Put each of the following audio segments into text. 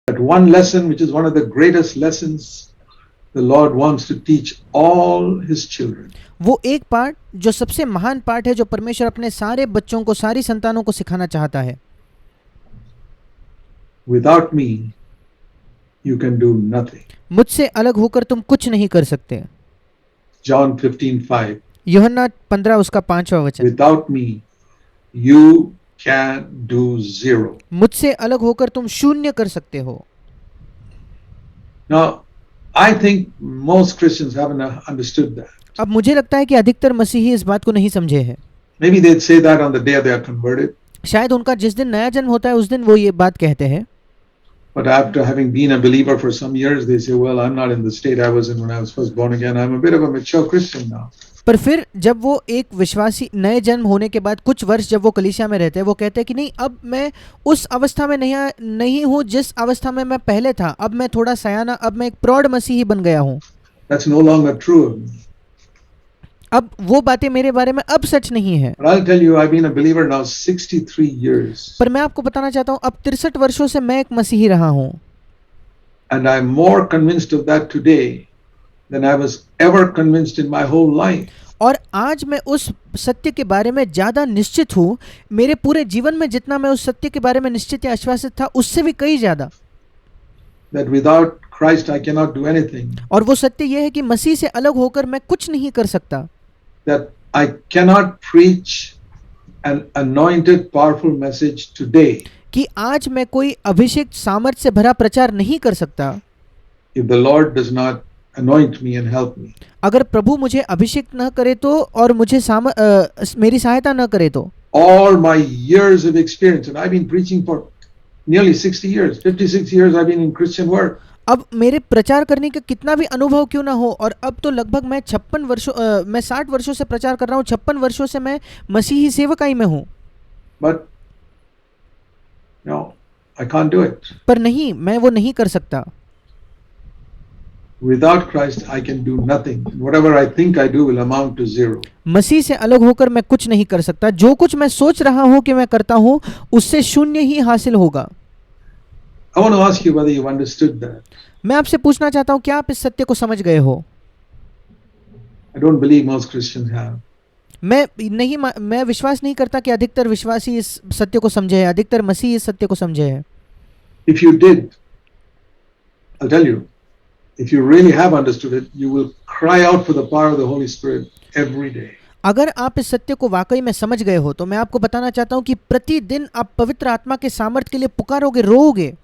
That one lesson, which is one of the greatest lessons the Lord wants to teach all His children. वो एक पाठ जो सबसे महान पाठ है जो परमेश्वर अपने सारे बच्चों को, सारी संतानों को सिखाना चाहता है. Without me, you can do nothing. मुझसे अलग होकर तुम कुछ नहीं कर सकते. John 15:5. यूहन्ना 15 उसका 5वां वचन. Without me, you can do zero. मुझसे अलग होकर तुम शून्य कर सकते हो. Now, I think most Christians haven't understood that. अब मुझे लगता है कि अधिकतर मसीही इस बात को नहीं समझे हैं. Maybe they'd say that on the day they are converted. शायद उनका जिस दिन नया जन्म होता है उस दिन वो ये बात कहते हैं. But after having been a believer for some years, they say, well, I'm not in the state I was in when I was first born again. I'm a bit of a mature Christian now. पर फिर जब वो एक विश्वासी नए जन्म होने के बाद कुछ वर्ष जब वो कलीसिया में रहते हैं, वो कहते हैं कि नहीं, अब मैं उस अवस्था में नहीं हूँ जिस अवस्था में मैं पहले था. अब मैं थोड़ा सयाना, अब मैं एक प्रौढ़ मसीही बन गया हूँ. That's no longer true of me. अब वो बातें मेरे बारे में अब सच नहीं है. But I'll tell you, I've been a believer now 63 years. पर मैं आपको बताना चाहता हूँ, अब 63 वर्षों से मैं एक मसीही रहा हूँ. And I'm more convinced of that today than I was ever convinced in my whole life. और आज मैं उस सत्य के बारे में ज्यादा निश्चित हूँ मेरे पूरे जीवन में जितना मैं उस सत्य के बारे में निश्चित या आश्वासित था उससे भी कई ज्यादा. That without Christ I cannot do anything. और वो सत्य यह है कि मसीह से अलग होकर मैं कुछ नहीं कर सकता. That I cannot preach an anointed powerful message today कि आज मैं कोई अभिषेक सामर्थ्य से भरा प्रचार नहीं कर सकता if the Lord does not anoint me and help me. अगर प्रभु मुझे अभिषेक न करे तो और मुझे मेरी सहायता न करे तो. All my years of experience, and I've been preaching for nearly 60 years, 56 years I've been in Christian work. अब मेरे प्रचार करने का कितना भी अनुभव क्यों ना हो, और अब तो लगभग मैं 60 वर्षों से प्रचार कर रहा हूँ, 56 वर्षों से मैं मसीही सेवकाई में हूँ. But no, I can't do it. पर नहीं, मैं वो नहीं कर सकता. Without Christ I can do nothing. Whatever I think I do will amount to zero. मसीह से अलग होकर मैं कुछ नहीं कर सकता. जो कुछ मैं सोच रहा हूँ कि मैं करता हूँ उससे शून्य ही हासिल होगा. I want to ask you whether you've understood that. मैं आपसे पूछना चाहता हूँ, क्या आप इस सत्य को समझ गए हो? I don't believe most Christians have. मैं विश्वास नहीं करता कि अधिकतर विश्वासी इस सत्य को समझे हैं, अधिकतर मसीही इस सत्य को समझे हैं. If you did, I'll tell you, if you really have understood it, you will cry out for the power of the Holy Spirit every day. अगर आप इस सत्य को वाकई में समझ गए हो तो मैं आपको बताना चाहता हूँ कि प्रतिदिन आप पवित्र आत्मा के सामर्थ्य के लिए पुकारोगे, रोओगे.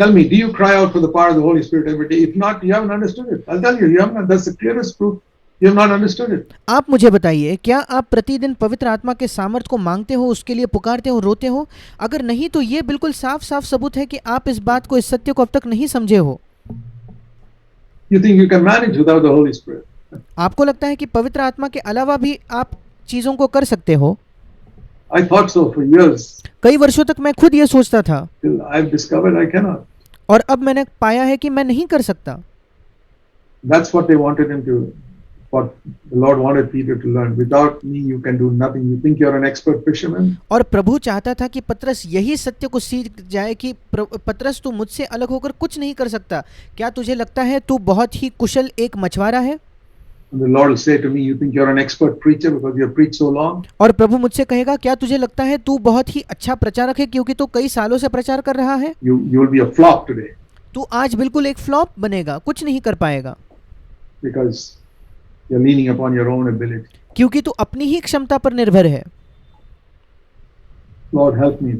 Tell me, do you cry out for the power of the Holy Spirit every day? If not, you haven't understood it. I'll tell you, you haven't. That's the clearest proof. You have not understood it. आप मुझे बताइए, क्या आप प्रतिदिन पवित्र आत्मा के सामर्थ्य को मांगते हो, उसके लिए पुकारते हो, रोते हो? अगर नहीं तो ये बिल्कुल साफ साफ सबूत है कि आप इस बात को, इस सत्य को अब तक नहीं समझे हो. You think you can manage without the Holy Spirit? आपको लगता है कि पवित्र आत्मा के अलावा भी आप चीजों को कर सकते हो? I thought so for years. कई वर्षों तक मैं खुद ये सोचता था, Till I've discovered I cannot. और अब मैंने पाया है कि मैं नहीं कर सकता. That's what they wanted him to, what the Lord wanted Peter to learn. Without me, you can do nothing. You think you're an expert fisherman? और प्रभु चाहता था कि पतरस यही सत्य को सीख जाए कि पतरस, तू मुझसे अलग होकर कुछ नहीं कर सकता. क्या तुझे लगता है तू बहुत ही कुशल एक मछुआरा है? And the Lord will say to me, you think you're an expert preacher because you have preached so long? और प्रभु मुझसे कहेगा, क्या तुझे लगता है तू बहुत ही अच्छा प्रचारक है क्योंकि तू कई सालों से प्रचार कर रहा है? You will be a flop today. तू आज बिल्कुल एक फ्लॉप बनेगा, कुछ नहीं कर पाएगा. Because you're leaning upon your own ability. क्योंकि तू अपनी ही क्षमता पर निर्भर है. Lord help me,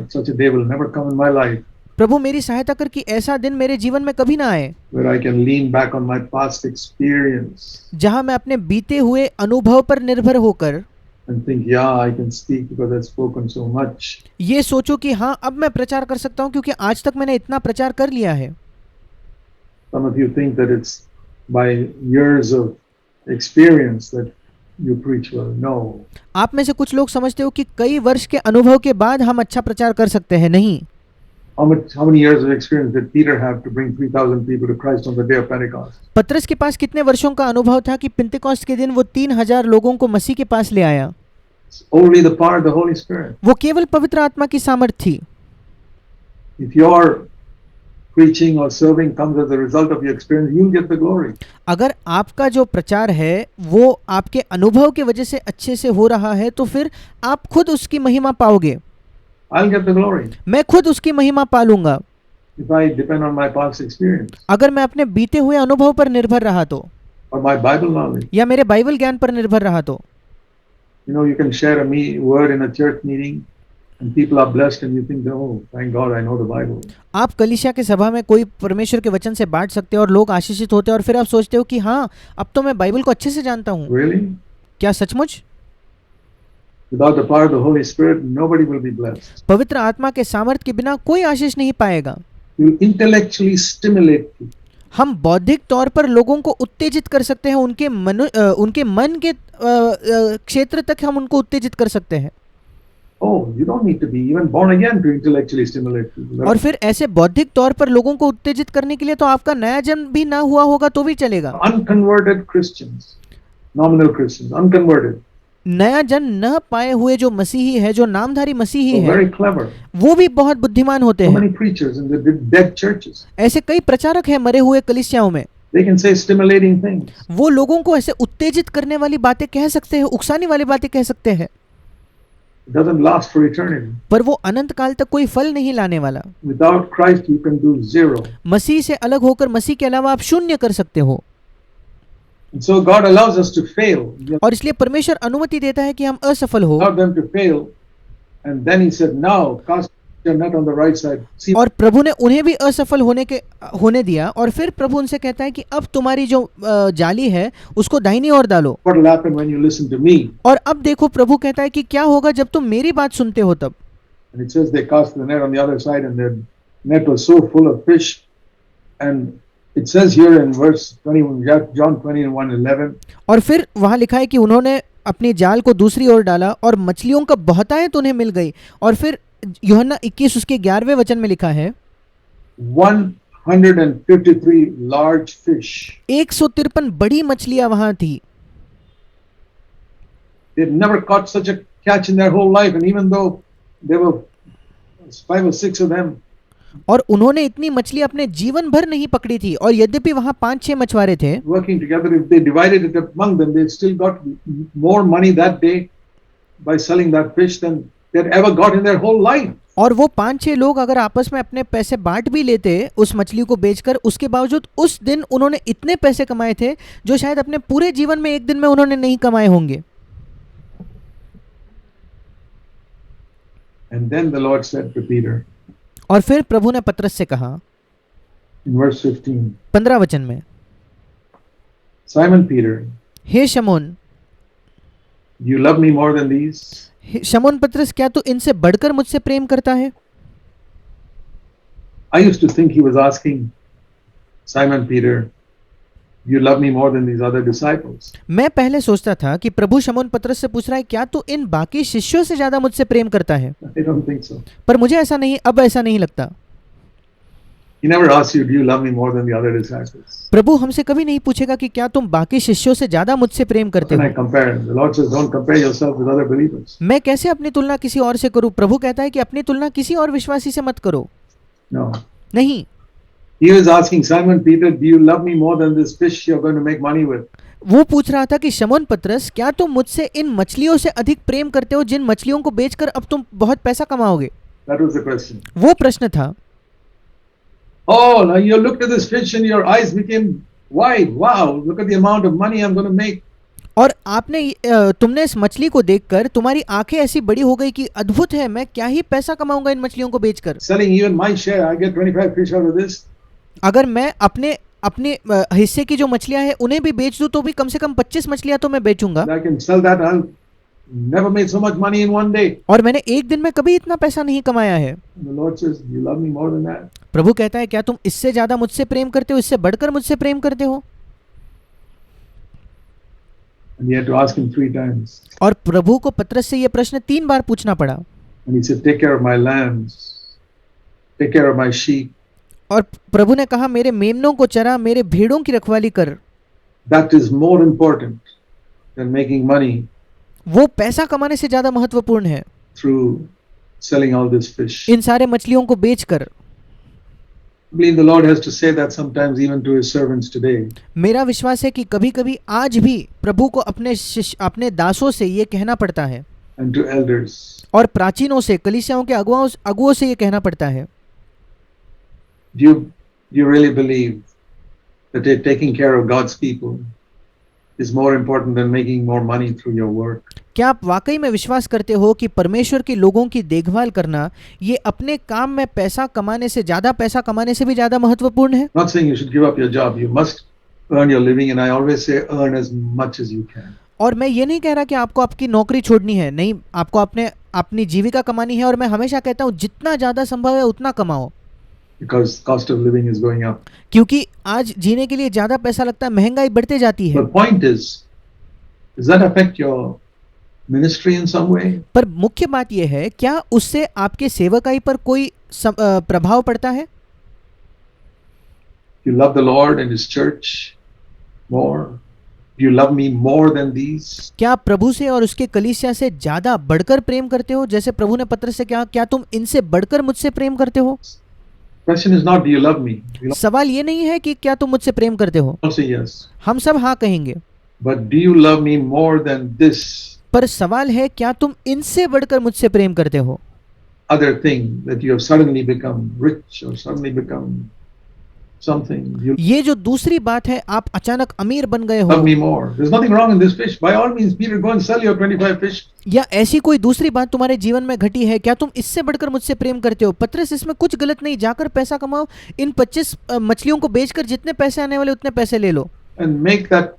such a day will never come in my life. प्रभु मेरी सहायता कर कि ऐसा दिन मेरे जीवन में कभी ना आए where I can lean back on my past experience जहां मैं अपने बीते हुए अनुभव पर निर्भर होकर and think, yeah, I can speak because I've spoken so much. ये सोचो कि हाँ, अब मैं प्रचार कर सकता हूँ क्योंकि आज तक मैंने इतना प्रचार कर लिया है. Some of you think that it's by years of experience that you preach well. No. आप में से कुछ लोग समझते हो कि कई वर्ष के अनुभव के बाद हम अच्छा प्रचार कर सकते हैं. नहीं. How many years of experience did Peter have to bring 3,000 people to Christ on the day of Pentecost? पतरस के पास कितने वर्षों का अनुभव था कि पिंतेकोस्त के दिन वो 3,000 लोगों को मसीह के पास ले आया? It's only the power of the Holy Spirit. वो केवल पवित्र आत्मा की सामर्थ्य थी. If your preaching or serving comes as a result of your experience, you'll get the glory. अगर आपका जो प्रचार है वो आपके अनुभव की वजह से अच्छे से हो रहा है तो फिर आप खुद उसकी महिमा पाओगे। I'll get the glory मैं खुद उसकी महिमा पालूंगा if I depend on my past experience अगर मैं अपने बीते हुए अनुभव पर निर्भर रहा तो, or my Bible knowledge. या मेरे बाइबल ज्ञान पर निर्भर रहा तो। You know, you can share a word in a church meeting and people are blessed and you think, oh, thank God I know the Bible. आप कलीसिया के सभा में कोई परमेश्वर के वचन से बांट सकते हो और लोग आशीषित होते हैं और फिर आप सोचते हो कि हाँ अब तो मैं बाइबल को अच्छे से जानता हूँ। Really? क्या सचमुच? Without the power of the Holy Spirit, nobody will be blessed. पवित्र आत्मा के सामर्थ्य के बिना कोई आशीष नहीं पाएगा। You will intellectually stimulate people. हम बौद्धिक तौर पर लोगों को उत्तेजित कर सकते हैं, उनके मन के क्षेत्र तक हम उनको उत्तेजित कर सकते हैं। Oh, you don't need to be even born again to intellectually stimulate people. और फिर ऐसे बौद्धिक तौर पर लोगों को उत्तेजित करने के लिए तो आपका नया जन्म भी ना हुआ होगा तो भी चलेगा। Unconverted Christians, nominal Christians, unconverted. नया जन्म न पाए हुए जो मसीही है, जो नामधारी मसीही So है, very clever. वो भी बहुत बुद्धिमान होते So हैं। many preachers in the dead churches. ऐसे कई प्रचारक हैं मरे हुए कलीसियाओं में, They can say stimulating things. वो लोगों को ऐसे उत्तेजित करने वाली बातें कह सकते हैं, उकसाने वाली बातें कह सकते हैं, It doesn't last for eternity. पर वो अनंत काल तक कोई फल नहीं लाने वाला। Without Christ, you can do zero. मसीह से अलग होकर मसीह के अलावा आप शून्य कर सकते हो। And so God allows us to fail. He और इसलिए परमेश्वर अनुमति देता है कि हम असफल हो। allowed them to fail. And then he said, now cast your net on the right side. See और प्रभु ने उन्हें भी असफल होने दिया और फिर प्रभु उनसे कहता है कि अब तुम्हारी जो जाली है उसको दाहिनी ओर डालो। what will happen when you listen to me. और अब देखो प्रभु कहता है कि क्या होगा जब तुम मेरी बात सुनते हो तब। And it says they cast the net on the other side and the net was so full of fish. And it says here in verse 21, John 21:11. और फिर वहाँ लिखा है कि उन्होंने अपनी जाल को दूसरी ओर डाला और मछलियों का बहुतायत उन्हें मिल गई। और फिर यूहन्ना 21 उसके 11वें वचन में लिखा है 153 large fish. 153 बड़ी मछलियां वहां थी। They'd never caught such a catch in their whole life. And even though there were 5 or 6 of them, और उन्होंने इतनी मछली अपने जीवन भर नहीं पकड़ी थी और यद्यपि वहां 5-6 मछुआरे थे, working together, if they divided it among them, they still got more money that day by selling that fish than they'd ever got in their whole life. और वो 5-6 लोग अगर आपस में अपने पैसे बांट भी लेते उस मछली को बेचकर, उसके बावजूद उस दिन उन्होंने इतने पैसे कमाए थे जो शायद अपने पूरे जीवन में एक दिन में उन्होंने नहीं कमाए होंगे। And then the Lord said to Peter, और फिर प्रभु ने पतरस से कहा in verse 15, 15 वचन में, Simon Peter, हे शमौन, do you love me more than these? शमौन पतरस, क्या तू इनसे बढ़कर मुझसे प्रेम करता है? I used to think he was asking Simon Peter, do you love me more than these other disciples? मैं पहले सोचता था कि प्रभु शमौन पतरस से पूछ रहा है क्या तू इन बाकी शिष्यों से ज्यादा मुझसे प्रेम करता है? I don't think so. पर मुझे ऐसा नहीं लगता। He never asks you, do you love me more than the other disciples? प्रभु हमसे कभी नहीं पूछेगा कि क्या तुम बाकी शिष्यों से ज्यादा मुझसे प्रेम करते When हो। I compare, the Lord says, don't compare yourself with other believers. मैं कैसे अपनी तुलना किसी और से करूं? प्रभु कहता है कि अपनी तुलना किसी और विश्वासी से मत करो। No. नहीं, He was asking Simon Peter, do you love me more than this fish you're going to make money with? वो पूछ रहा था कि शमौन पतरस, क्या तुम मुझसे इन मछलियों से अधिक प्रेम करते हो जिन मछलियों को बेचकर अब तुम बहुत पैसा कमाओगे? That was the question. वो प्रश्न था। Oh, now you looked at this fish and your eyes became wide. Wow, look at the amount of money I'm going to make. और तुमने इस मछली को देखकर तुम्हारी आंखें ऐसी बड़ी हो गई कि अद्भुत है, मैं क्या ही पैसा कमाऊंगा इन मछलियों को बेचकर। Selling even my share, I get 25 fish out of this. अगर मैं अपने हिस्से की जो मछलियां हैं उन्हें भी बेच दूं तो भी कम से कम 25 मछलियां तो मैं बेचूंगा। I can sell that. I'll never made so much money in one day. और मैंने एक दिन में कभी इतना पैसा नहीं कमाया है। The Lord says, you love me more than that. प्रभु कहता है क्या तुम इससे ज्यादा मुझसे प्रेम करते हो, इससे बढ़कर मुझसे प्रेम करते हो? And he had to ask him 3 times. और प्रभु को पतरस से यह प्रश्न 3 बार पूछना पड़ा। And he said, take care of my lambs, take care of my sheep. और प्रभु ने कहा मेरे मेमनों को चरा, मेरे भेड़ों की रखवाली कर। That is more important than making money वो पैसा कमाने से ज्यादा महत्वपूर्ण है through selling all this fish. इन सारे मछलियों को बेचकर। I believe the Lord has to say that sometimes even to his servants today. मेरा विश्वास है कि कभी-कभी आज भी प्रभु को अपने दासों से ये कहना पड़ता है And to elders. और प्राचीनों से, कलीसियाओं के अगुओं से ये कहना पड़ता है। Do you really believe that taking care of God's people is more important than making more money through your work? क्या आप वाकई में विश्वास करते हो कि परमेश्वर के लोगों की देखभाल करना ये अपने काम में पैसा कमाने से भी ज्यादा महत्वपूर्ण है? Not saying you should give up your job. You must earn your living, and I always say earn as much as you can. और मैं ये नहीं कह रहा कि आपको आपकी नौकरी छोड़नी है, नहीं, आपको अपनी जीविका कमानी है, और मैं हमेशा कहता हूँ जितना ज्यादा संभव है उतना कमाओ, Because cost of living is going up. क्योंकि आज जीने के लिए ज्यादा पैसा लगता है, महंगाई बढ़ते जाती है। The point is, does that affect your ministry in some way? पर मुख्य बात यह है, क्या उससे आपके सेवकाई पर कोई प्रभाव पड़ता है? You love the Lord and His church more? Do you love me more than these? क्या आप प्रभु से और उसके कलीसिया से ज्यादा बढ़कर प्रेम करते हो, जैसे प्रभु ने पत्रस से कहा, क्या तुम इनसे बढ़कर मुझसे प्रेम करते हो? Question is not do you love me? सवाल ये नहीं है कि क्या तुम मुझसे प्रेम करते हो, I'll say yes. हम सब हाँ कहेंगे, But do you love me more than this पर सवाल है क्या तुम इनसे बढ़कर मुझसे प्रेम करते हो? other thing that you have suddenly become rich or suddenly become something? You ये जो दूसरी बात है, आप अचानक अमीर बन गए love हो, me more. There's nothing wrong in this fish. By all means, Peter, go and sell your 25 fish. या ऐसी कोई दूसरी बात तुम्हारे जीवन में घटी है, क्या तुम इससे बढ़कर मुझसे प्रेम करते हो? पत्रस, इसमें कुछ गलत नहीं, जाकर पैसा कमाओ, इन 25 मछलियों को बेचकर जितने पैसे आने वाले उतने पैसे ले लो And make that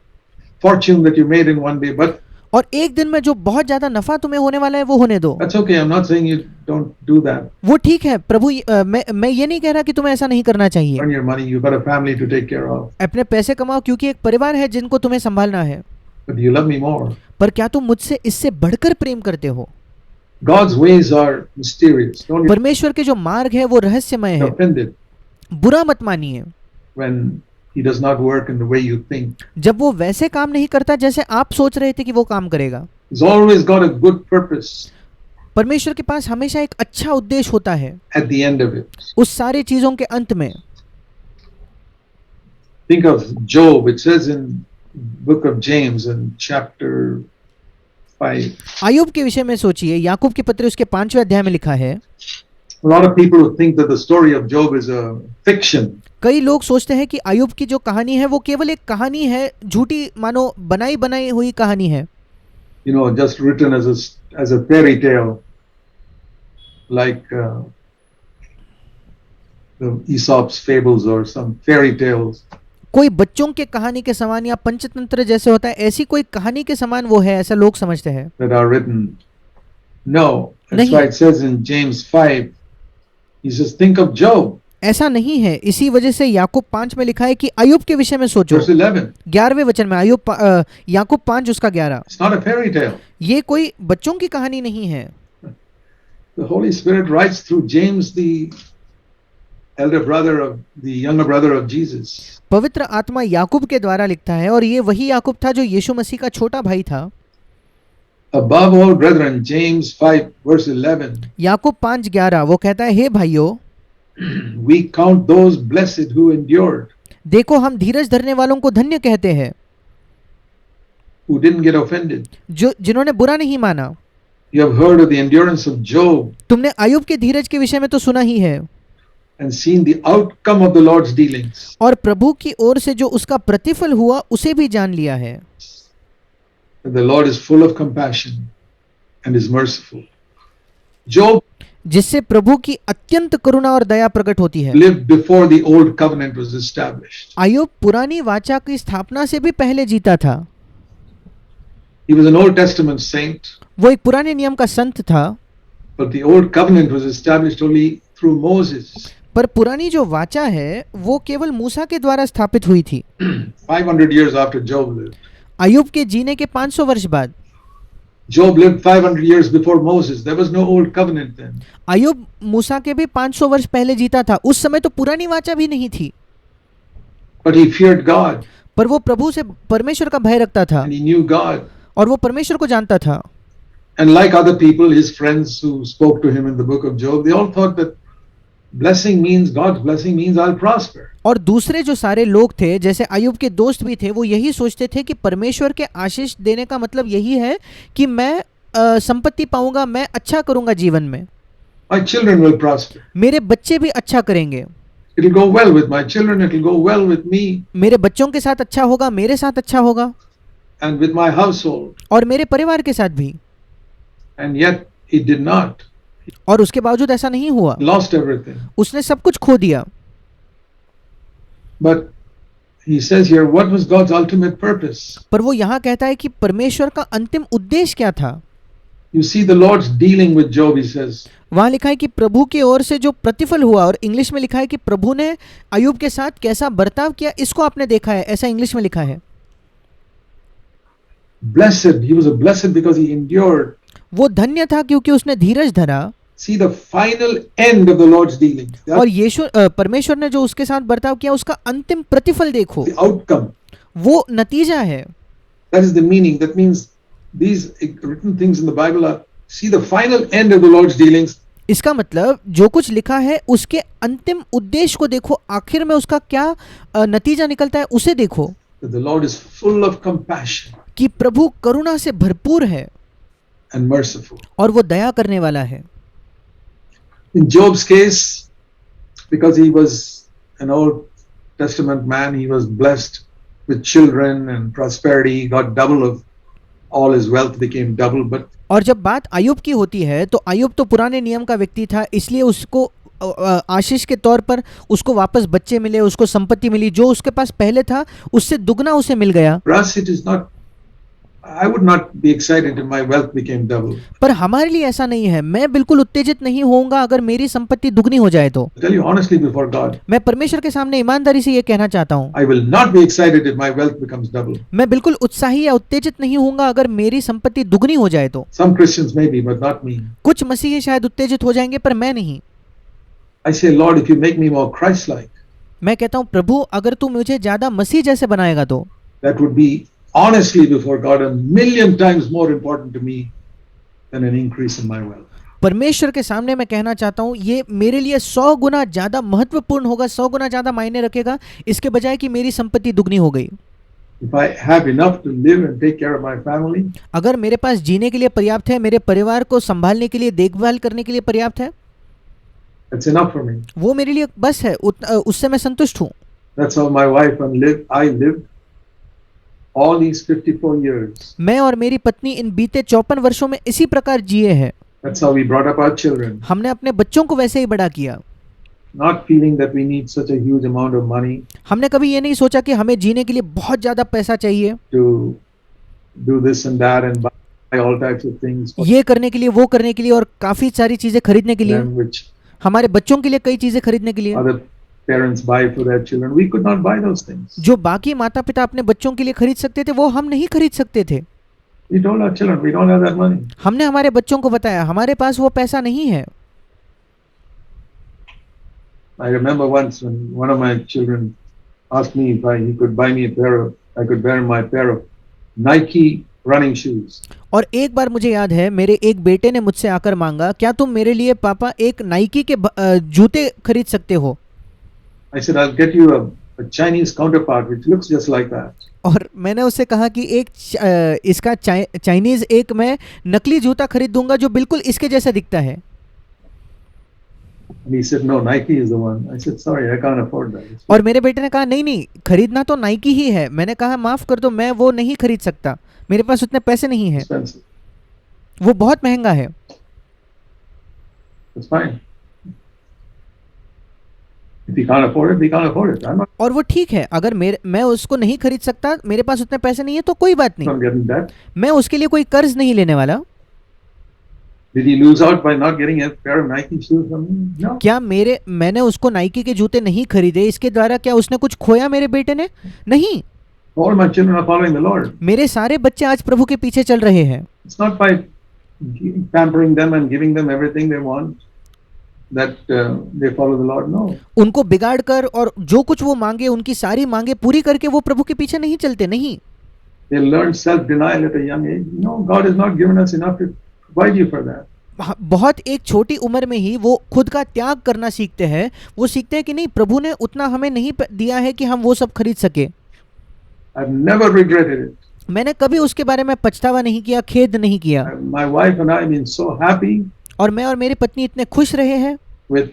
fortune that you made in one day. But और एक दिन में जो बहुत ज्यादा नफा तुम्हें होने वाला है वो होने दो। that's okay. I'm not saying you don't do that. वो ठीक है प्रभु, मैं ये नहीं कह रहा कि तुम्हें ऐसा नहीं करना चाहिए। Earn your money. You've got a family to take care of. अपने पैसे कमाओ, क्योंकि एक परिवार है जिनको तुम्हें संभालना है। But do you love me more? पर क्या तुम मुझसे इससे बढ़कर प्रेम करते हो? God's ways are mysterious. Don't परमेश्वर के जो मार्ग है वो रहस्यमय get है, offended बुरा मत मानिए when He does not work in the way you think. जब वो वैसे काम नहीं करता जैसे आप सोच रहे थे कि वो काम करेगा। He's always got a good purpose परमेश्वर के पास हमेशा एक अच्छा उद्देश्य होता है at the end of it. उस सारी चीजों के अंत में। Think of Job. It says in book of James in chapter 5. Ayub के विषय में सोचिए, याकूब के पत्र उसके 5वें अध्याय में लिखा है। A lot of people who think that the story of Job is a fiction. कई लोग सोचते हैं कि आयुब की जो कहानी है वो केवल एक कहानी है, झूठी, मानो बनाई हुई कहानी है, You know, just written as a fairy tale, like the Aesop's fables or some fairy tales. कोई बच्चों के कहानी के समान या पंचतंत्र जैसे होता है, ऐसी कोई कहानी के समान वो है, ऐसा लोग समझते हैं। That are written. No, that's नहीं। why it says in James 5. He says, think of Job. ऐसा नहीं है, इसी वजह से याकूब 5 में लिखा है कि अय्यूब के विषय में सोचो। Verse 11. 11वें वचन में याकूब 5 उसका 11। It's not a fairy tale. ये कोई बच्चों की कहानी नहीं है। The Holy Spirit writes through James, the elder brother of the younger brother of Jesus. पवित्र आत्मा याकूब के द्वारा लिखता है, और ये वही याकूब था जो यीशु मसीह का छोटा भाई था। Above all, brethren, James 5 verse 11. याकूब 5:11 वो कहता है, हे भाइयों, We count those blessed who endured, देखो हम धीरज धरने वालों को धन्य कहते हैं, who didn't get offended. जिन्होंने बुरा नहीं माना। You have heard of the endurance of Job तुमने अय्यूब के धीरज के विषय में तो सुना ही है, and seen the outcome of the Lord's dealings. और प्रभु की ओर से जो उसका प्रतिफल हुआ उसे भी जान लिया है। That the Lord is full of compassion and is merciful. Job जिससे प्रभु की अत्यंत करुणा और दया प्रकट होती है। lived before the old covenant was established. अय्यूब पुरानी वाचा की स्थापना से भी पहले जीता था। He was an Old Testament saint, वो एक पुराने नियम का संत था, but the old covenant was established only through Moses. पर पुरानी जो वाचा है वो केवल मूसा के द्वारा स्थापित हुई थी। 500 years after Job lived. अय्यूब के जीने के 500 वर्ष बाद। Job lived 500 years before Moses. There was no old covenant then. अय्यूब मूसा के भी 500 वर्ष पहले जीता था, उस समय तो पुरानी वाचा भी नहीं थी। But he feared God पर वो प्रभु से, परमेश्वर का भय रखता था, and he knew God. और वो परमेश्वर को जानता था। And like other people, his friends who spoke to him in the book of Job, they all thought that blessing means, God's blessing means I'll prosper. और दूसरे जो सारे लोग थे, जैसे अय्यूब के दोस्त भी थे, वो यही सोचते थे कि परमेश्वर के आशीष देने का मतलब यही है कि मैं संपत्ति पाऊंगा, मैं अच्छा करूंगा जीवन में, My children will prosper. मेरे बच्चे भी अच्छा करेंगे, It'll go well with my children, it'll go well with me मेरे बच्चों के साथ अच्छा होगा, मेरे साथ अच्छा होगा and with my household. और मेरे परिवार के साथ भी। And yet he did not. और उसके बावजूद ऐसा नहीं हुआ, Lost everything. उसने सब कुछ खो दिया। But he says here, what was God's ultimate purpose? पर वो यहाँ कहता है कि परमेश्वर का अंतिम उद्देश्य क्या था। You see the Lord's dealing with Job, he says. वहां लिखा है कि प्रभु की ओर से जो प्रतिफल हुआ, और इंग्लिश में लिखा है कि प्रभु ने अय्यूब के साथ कैसा बर्ताव किया, इसको आपने देखा है, ऐसा इंग्लिश में लिखा है। Blessed, he was a blessed because he endured. वो धन्य था क्योंकि उसने धीरज धरा। See the final end of the Lord's dealing. और यीशु परमेश्वर ने जो उसके साथ बर्ताव किया, उसका अंतिम प्रतिफल देखो, The outcome. वो नतीजा है। That is the meaning. That means these written things in the Bible are, see the final end of the Lord's dealings. इसका मतलब जो कुछ लिखा है उसके अंतिम उद्देश्य को देखो, आखिर में उसका क्या नतीजा निकलता है उसे देखो, That the Lord is full of compassion कि प्रभु करुणा से भरपूर है and merciful. और वो दया करने वाला है। In Job's case, because he was an Old Testament man, he was blessed with children and prosperity. He got double of all his wealth became double. But और जब बात अय्यूब की होती है तो अय्यूब तो पुराने नियम का व्यक्ति था, इसलिए उसको आशीष के तौर पर उसको वापस बच्चे मिले, उसको संपत्ति मिली, जो उसके पास पहले था उससे दुगना उसे मिल गया। for us, it is not. I would not be excited if my wealth became double. पर हमारे लिए ऐसा नहीं है, मैं बिल्कुल उत्तेजित नहीं होऊंगा अगर मेरी संपत्ति दुगनी हो जाए तो। I tell you honestly before God, मैं परमेश्वर के सामने ईमानदारी से ये कहना चाहता हूँ, I will not be excited if my wealth becomes double. मैं बिल्कुल उत्साही या उत्तेजित नहीं होऊंगा अगर मेरी संपत्ति दुगनी हो जाए तो। Some Christians may be, but not me. कुछ मसीही शायद उत्तेजित हो जाएंगे, पर मैं नहीं। I say, Lord, if you make me more Christ-like, मैं कहता हूँ, प्रभु अगर तू मुझे ज्यादा मसीह जैसे बनाएगा तो that would be honestly before God 1,000,000 times more important to me than an increase in my wealth. परमेश्वर के सामने मैं कहना चाहता हूँ, ये मेरे लिए 100 गुना ज्यादा महत्वपूर्ण होगा, 100 गुना ज्यादा मायने रखेगा, इसके बजाय कि मेरी संपत्ति दुगनी हो गई। If I have enough to live and take care of my family, अगर मेरे पास जीने के लिए पर्याप्त है, मेरे परिवार को संभालने के लिए, देखभाल करने के लिए पर्याप्त है, that's enough for me. वो मेरे लिए बस है, उससे मैं संतुष्ट हूँ। That's how my wife and I lived all these 54 years. मैं और मेरी पत्नी इन बीते 54 वर्षों में इसी प्रकार जिए हैं। That's how we brought up our children. हमने अपने बच्चों को वैसे ही बड़ा किया। Not feeling that we need such a huge amount of money हमने कभी ये नहीं सोचा कि हमें जीने के लिए बहुत ज्यादा पैसा चाहिए, to do this and that and buy all types of things for ये करने के लिए, वो करने के लिए, और काफी सारी चीजें खरीदने के लिए, them which हमारे बच्चों के लिए कई चीजें खरीदने के लिए, other parents buy for their children. We could not buy those things. जो बाकी माता पिता अपने बच्चों के लिए खरीद सकते थे वो हम नहीं खरीद सकते थे। We told our children, we don't have that money. हमने हमारे बच्चों को बताया हमारे पास वो पैसा नहीं है। I remember once when one of my children asked me if he could buy me I could wear my pair of Nike running shoes. और एक बार मुझे याद है, मेरे एक बेटे ने मुझसे आकर मांगा, क्या तुम मेरे लिए पापा एक नाइकी के जूते खरीद सकते हो? I said, I'll get you a Chinese counterpart which looks just like that. और मैंने उससे कहा कि इसका चाइनीज एक मैं नकली जूता खरीद दूंगा जो बिल्कुल इसके जैसा दिखता है। And he said, no, Nike is the one. I said, sorry, I can't afford that. और मेरे बेटे ने कहा नहीं नहीं, खरीदना तो नाइकी ही है। मैंने कहा माफ कर दो, मैं वो नहीं खरीद सकता, मेरे पास उतने पैसे नहीं हैं, Expensive. वो बहुत महंगा है। That's fine. If he can't afford it, he can't afford it. I'm not और वो ठीक है, अगर मैं उसको नहीं खरीद सकता, मेरे पास उतने पैसे नहीं है तो कोई बात नहीं, getting that. मैं उसके लिए कोई कर्ज नहीं लेने वाला। Did he lose out by not getting a pair of Nike shoes from me? No. क्या मैंने उसको नाइकी के जूते नहीं खरीदे, इसके द्वारा क्या उसने कुछ खोया मेरे बेटे ने? नहीं। All my children are following the Lord. मेरे सारे बच्चे आज प्रभु के पीछे चल रहे हैं। It's not by pampering them and giving them everything they want that they follow the Lord. No. उनको बिगाड़ कर और जो कुछ वो मांगे, उनकी सारी मांगे पूरी करके वो प्रभु के पीछे नहीं चलते, नहीं। They learn self-denial at a young age. No, God has not given us enough to provide you for that. बहुत एक छोटी उम्र में ही वो खुद का त्याग करना सीखते हैं। वो सीखते हैं कि नहीं, प्रभु ने उतना हमें नहीं दिया है कि हम वो सब खरीद सके। I've never regretted it. मैंने कभी उसके बारे में पछतावा नहीं किया, खेद नहीं किया। My wife and I have been so happy और मैं और मेरी पत्नी इतने खुश रहे हैं with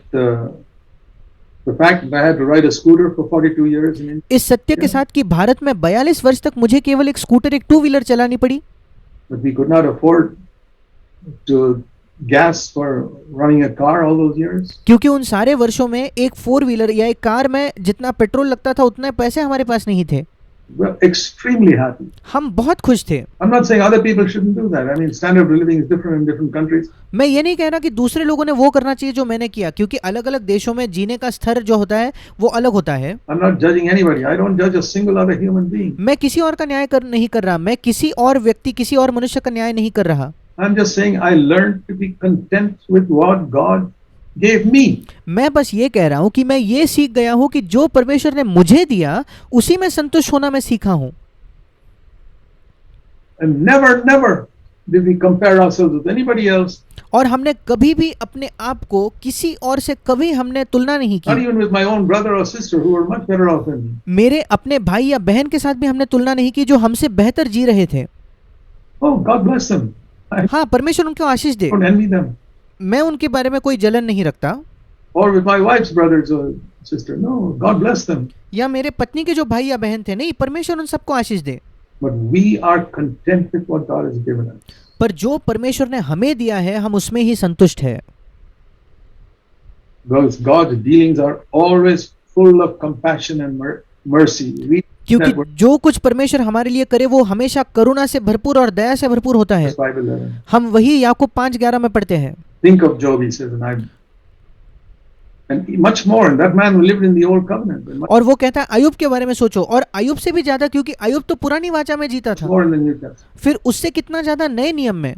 the fact that I had to ride a scooter for 42 years in India. इस सत्य के साथ कि भारत में 42 वर्ष तक मुझे केवल एक स्कूटर, एक टू व्हीलर चलानी पड़ी। But we could not afford to gas for running a car all those years. क्योंकि उन सारे वर्षों में एक फोर व्हीलर या एक कार में जितना पेट्रोल लगता था उतने पैसे हमारे पास नहीं थे। We're extremely happy. हम बहुत खुश थे। I'm not saying other people shouldn't do that. I mean, standard of living is different in different countries. मैं ये नहीं कह रहा कि दूसरे लोगों ने वो करना चाहिए जो मैंने किया, क्योंकि अलग अलग देशों में जीने का स्तर जो होता है वो अलग होता है। I'm not judging anybody. I don't judge a single other human being. मैं किसी और का न्याय नहीं कर रहा, मैं किसी और व्यक्ति, किसी और मनुष्य का न्याय नहीं कर रहा। I'm just saying I learned to be content with what God gave me. मैं बस ये कह रहा हूँ कि मैं ये सीख गया हूँ कि जो परमेश्वर ने मुझे दिया उसी में संतुष्ट होना मैं सीखा हूँ। And never did we compare ourselves with anybody else. और हमने कभी भी अपने आप को किसी और से कभी हमने तुलना नहीं Not की। even with my own brother or sister who were much better off than me. मेरे अपने भाई या बहन के साथ भी हमने तुलना नहीं की जो हमसे बेहतर जी रहे थे। Oh, God bless them. I हाँ, परमेश्वर उनको आशीष दे। don't envy them. मैं उनके बारे में कोई जलन नहीं रखता। Or with my wife's brothers or sister. No, God bless them. या मेरे पत्नी के जो भाई या बहन थे, नहीं, परमेश्वर उन सबको आशीष दे। But we are content with what God has given us. पर जो परमेश्वर ने हमें दिया है हम उसमें ही संतुष्ट है। Because God's dealings are always full of compassion and mercy. Read क्योंकि that verse, जो कुछ परमेश्वर हमारे लिए करे वो हमेशा करुणा से भरपूर और दया से भरपूर होता है। 5:11. हम वही याकूब 5:11 में पढ़ते हैं। Think of Job, he says, and much more. And that man who lived in the old covenant, and much और वो कहता है अयुब के बारे में सोचो, और अयुब से भी ज्यादा, क्योंकि अयुब तो पुरानी वाचा में जीता था, more in the New Testament. फिर उससे कितना ज्यादा नए नियम में।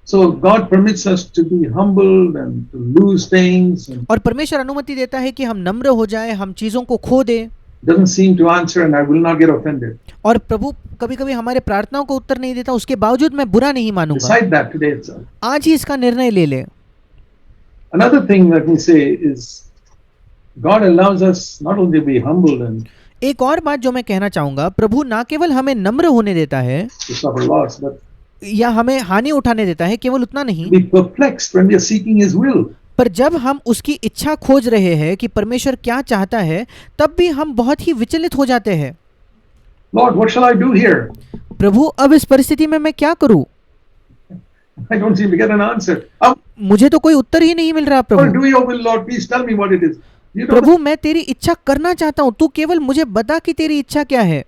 So God permits us to be humbled and to lose things, and और परमेश्वर अनुमति देता है कि हम नम्र हो जाए, हम चीजों को खो दे। doesn't seem to answer, and I will not get offended. और प्रभु कभी कभी हमारे प्रार्थनाओं को उत्तर नहीं देता, उसके बावजूद मैं बुरा नहीं मानूंगा। Decide that today itself. आज ही इसका निर्णय ले ले। Another thing let me say is God allows us not only to be humbled and एक और बात जो मैं कहना चाहूंगा, प्रभु ना केवल हमें नम्र होने देता है to suffer loss, but या हमें हानि उठाने देता है, केवल उतना नहीं, to be perplexed when we are seeking His will. पर जब हम उसकी इच्छा खोज रहे हैं कि परमेश्वर क्या चाहता है, तब भी हम बहुत ही विचलित हो जाते हैं। Lord, what shall I do here? प्रभु अब इस परिस्थिति में मैं क्या करूं? I don't seem to get an answer. How मुझे तो कोई उत्तर ही नहीं मिल रहा। I want Prabhu to do your will, Lord. Please tell me what it is. You know प्रभु मैं तेरी इच्छा करना चाहता हूं, तू केवल मुझे बता कि तेरी इच्छा क्या है।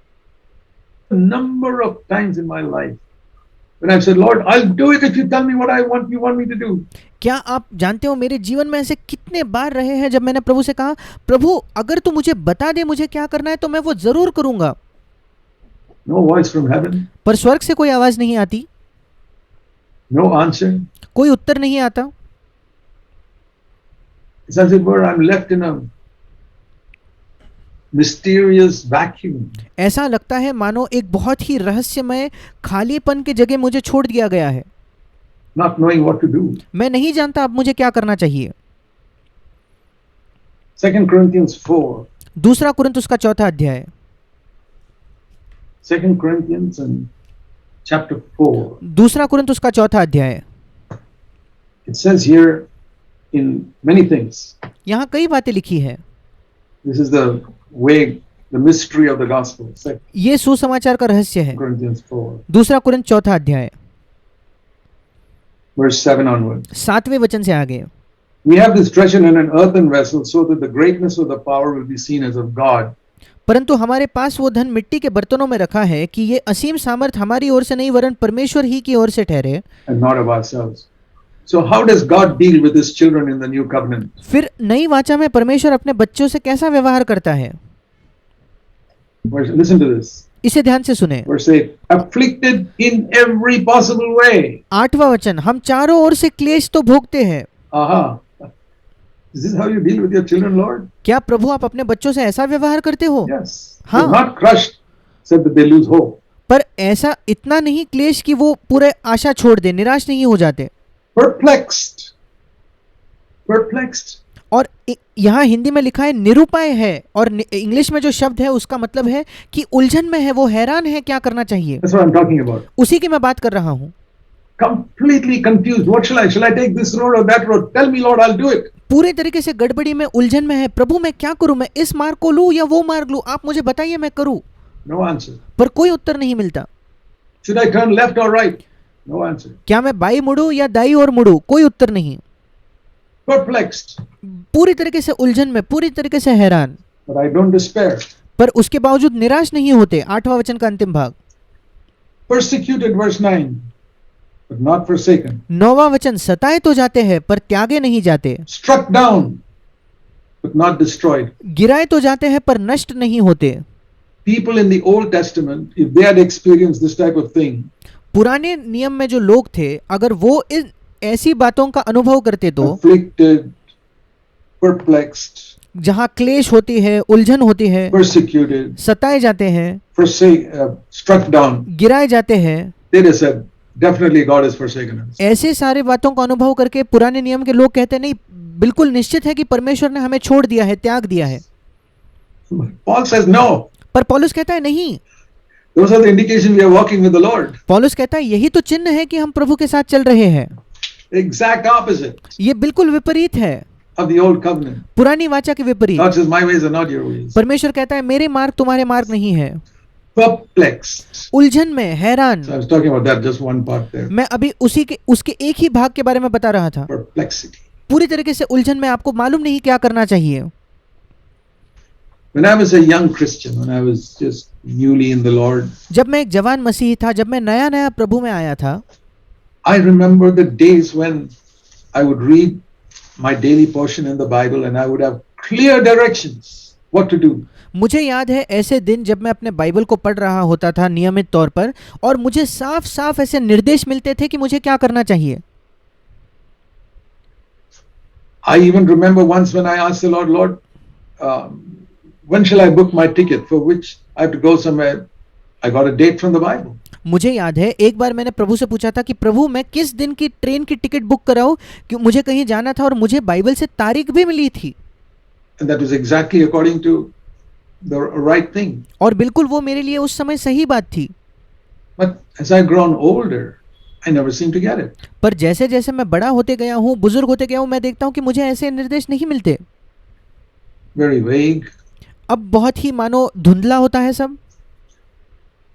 the number of times in my life when I've said, Lord, I'll do it if you tell me what you want me to do. क्या आप जानते हो मेरे जीवन में ऐसे कितने बार रहे हैं जब मैंने प्रभु से कहा, प्रभु अगर तू मुझे बता दे मुझे क्या करना है तो मैं वो जरूर करूंगा, No voice from heaven, पर स्वर्ग से कोई आवाज नहीं आती, no answer. कोई उत्तर नहीं आता। It's as it were I'm left in a mysterious vacuum. ऐसा लगता है मानो एक बहुत ही रहस्यमय खालीपन की जगह मुझे छोड़ दिया गया है। Not knowing what to do. मैं नहीं जानता अब मुझे क्या करना चाहिए। 2 Corinthians 4. दूसरा कुरिन्थ उसका 4था अध्याय। 2 Corinthians and chapter 4. दूसरा कुरिन्थ उसका 4था अध्याय। It says here in many things. यहाँ कई बातें लिखी है। This is the way, the mystery of the gospel. 2 ये सुसमाचार का रहस्य है। Corinthians 4, दूसरा कुरिन्थ 4था अध्याय verse 7 onward. 7वें वचन से आगे। We have this treasure in an earthen vessel so that the greatness of the power will be seen as of God. परंतु हमारे पास वो धन मिट्टी के बर्तनों में रखा है कि ये असीम सामर्थ हमारी ओर से नहीं वरन परमेश्वर ही की ओर से ठहरे। And not of ourselves. So how does God deal with his children in the new covenant? फिर नई वाचा में परमेश्वर अपने बच्चों से कैसा व्यवहार करता है? Listen to this. इसे ध्यान से सुने। Verse 8. Afflicted in every possible way. 8वां वचन, हम चारों ओर से क्लेश तो भोगते हैं। Aha. Is this how you deal with your children, Lord? क्या प्रभु आप अपने बच्चों से ऐसा व्यवहार करते हो? Yes. हाँ। You're not crushed so that they lose hope. पर ऐसा इतना नहीं क्लेश कि वो पूरे आशा छोड़ दे, निराश नहीं हो जाते। perplexed. Perplexed. और यहाँ हिंदी में लिखा है निरुपाय है, और इंग्लिश में जो शब्द है उसका मतलब है कि उलझन में है, वो हैरान है क्या करना चाहिए। That's what I'm talking about. उसी की मैं बात कर रहा हूँ। Completely confused. What shall I? Shall I take this road or that road? Tell me, Lord, I'll do it. पूरे तरीके से गड़बड़ी में, उलझन में है। प्रभु मैं क्या करूं, मैं इस मार्ग को लूं या वो मार्ग लूं, आप मुझे बताइए, मैं करूं। No answer. पर कोई उत्तर नहीं मिलता। Should I turn left or right? No answer. क्या मैं बाई मुड़ूं या दाई ओर मुड़ूं, कोई उत्तर नहीं। Perplexed. पूरी तरीके से उलझन में, पूरी तरीके से हैरान। But I don't despair. पर उसके बावजूद निराश नहीं होते। 8वां वचन का अंतिम भाग। Persecuted, verse 9, but not forsaken. 9वां वचन, सताए तो जाते हैं पर त्यागे नहीं जाते। Struck down, but not destroyed. गिराए तो जाते हैं पर नष्ट नहीं होते। People in the Old Testament, if they had experienced this type of thing, पुराने नियम में जो लोग थे, अगर वो ऐसी बातों का अनुभव करते तो, afflicted, perplexed, जहाँ क्लेश होती है, उलझन होती है, persecuted, सताए जाते हैं, struck down, गिराए जाते हैं, they'd have said, definitely God has forsaken us. ऐसे सारे बातों का अनुभव करके पुराने नियम के लोग कहते नहीं, बिल्कुल निश्चित है कि परमेश्वर ने हमें छोड़ दिया है, त्याग दिया है। Paul says no. पर पौलुस कहता है नहीं। Those are the indication we are walking with the Lord. पौलुस कहता है यही तो चिन्ह है कि हम प्रभु के साथ चल रहे हैं। Exact opposite ये बिल्कुल विपरीत है of the old covenant. पुरानी वाचा के विपरीत। God says, my ways are not your ways. परमेश्वर कहता है मेरे मार्ग तुम्हारे मार्ग नहीं है। Perplexed. उलझन में, हैरान। So I was talking about that, just one part there. मैं अभी उसके एक ही भाग के बारे में बता रहा था। Perplexity. पूरी तरीके से उलझन में, आपको मालूम नहीं क्या करना चाहिए। When I was a young Christian, when I was just newly in the Lord, जब मैं एक जवान मसीही था, जब मैं नया नया प्रभु में आया था, I remember the days when I would read my daily portion in the Bible and I would have clear directions what to do. मुझे याद है ऐसे दिन जब मैं अपने बाइबल को पढ़ रहा होता था नियमित तौर पर, और मुझे साफ साफ ऐसे निर्देश मिलते थे कि मुझे क्या करना चाहिए। I even remember once when I asked the Lord, Lord, when shall I book my ticket for which I have to go somewhere? I got a date from the Bible. मुझे याद है एक बार मैंने प्रभु से पूछा था कि प्रभु मैं किस दिन की ट्रेन की टिकट बुक कराऊं, कि मुझे कहीं जाना था और मुझे बाइबल से तारीख भी मिली थी। And that was exactly according to the right thing. और बिल्कुल वो मेरे लिए उस समय सही बात थी। But as I've grown older, I never seem to get it. पर जैसे जैसे मैं बड़ा होते गया हूँ, बुजुर्ग होते गया हूँ, मैं देखता हूँ कि मुझे ऐसे निर्देश नहीं मिलते। Very vague. अब बहुत ही मानो धुंधला होता है सब।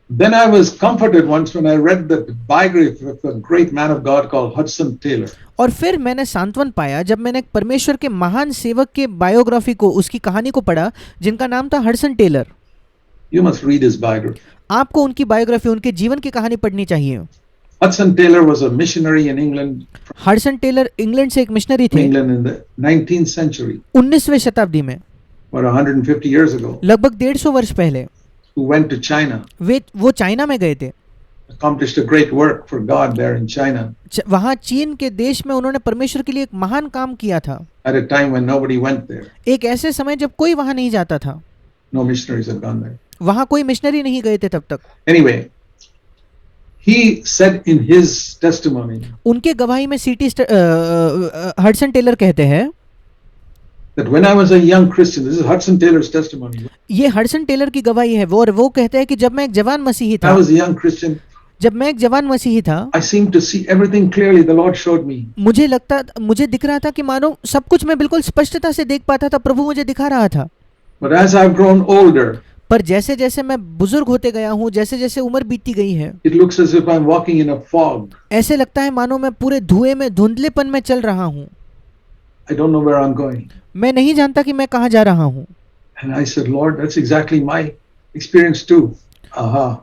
Then I was comforted once when I read the biography of a great man of God called Hudson Taylor. और फिर मैंने सांत्वन पाया जब मैंने परमेश्वर के महान सेवक के बायोग्राफी को, उसकी कहानी को पढ़ा, जिनका नाम था Hudson Taylor. You must read his biography. आपको उनकी बायोग्राफी, उनके जीवन की कहानी पढ़नी चाहिए। Hudson Taylor was a missionary in England. Hudson Taylor England से एक मिशनरी थे। England in the 19th century. 19वीं शताब्दी में, About 150 years ago. लगभग 150 वर्ष पहले। Who went to China. वो चाइना में गए थे। Accomplished a great work for God there in China. वहाँ चीन के देश में उन्होंने परमेश्वर के लिए एक महान काम किया था। At a time when nobody went there. एक ऐसे समय जब कोई वहाँ नहीं जाता था। No missionaries had gone there. वहाँ कोई मिशनरी नहीं गए थे तब तक। Anyway, he said in his testimony. उनके गवाही में हडसन टेलर कहते हैं That when I was a young Christian, this is Hudson Taylor's testimony. ये हडसन टेलर की गवाही है। वो कहते हैं कि जब मैं एक जवान मसीही था, I was a young Christian. जब मैं एक जवान मसीही था, I seemed to see everything clearly. The Lord showed me. मुझे दिख रहा था कि मानो सब कुछ मैं बिल्कुल स्पष्टता से देख पाता था, प्रभु मुझे दिखा रहा था। But as I've grown older, पर जैसे जैसे मैं बुजुर्ग होते गया हूँ, जैसे जैसे उम्र बीतती गई है, it looks as if I'm walking in a fog. ऐसे लगता है मानो मैं पूरे धुएं में, धुंधलेपन में चल रहा हूँ। I don't know where I'm going. मैं नहीं जानता कि मैं कहाँ जा रहा हूँ। And I said, Lord, that's exactly my experience too. Aha.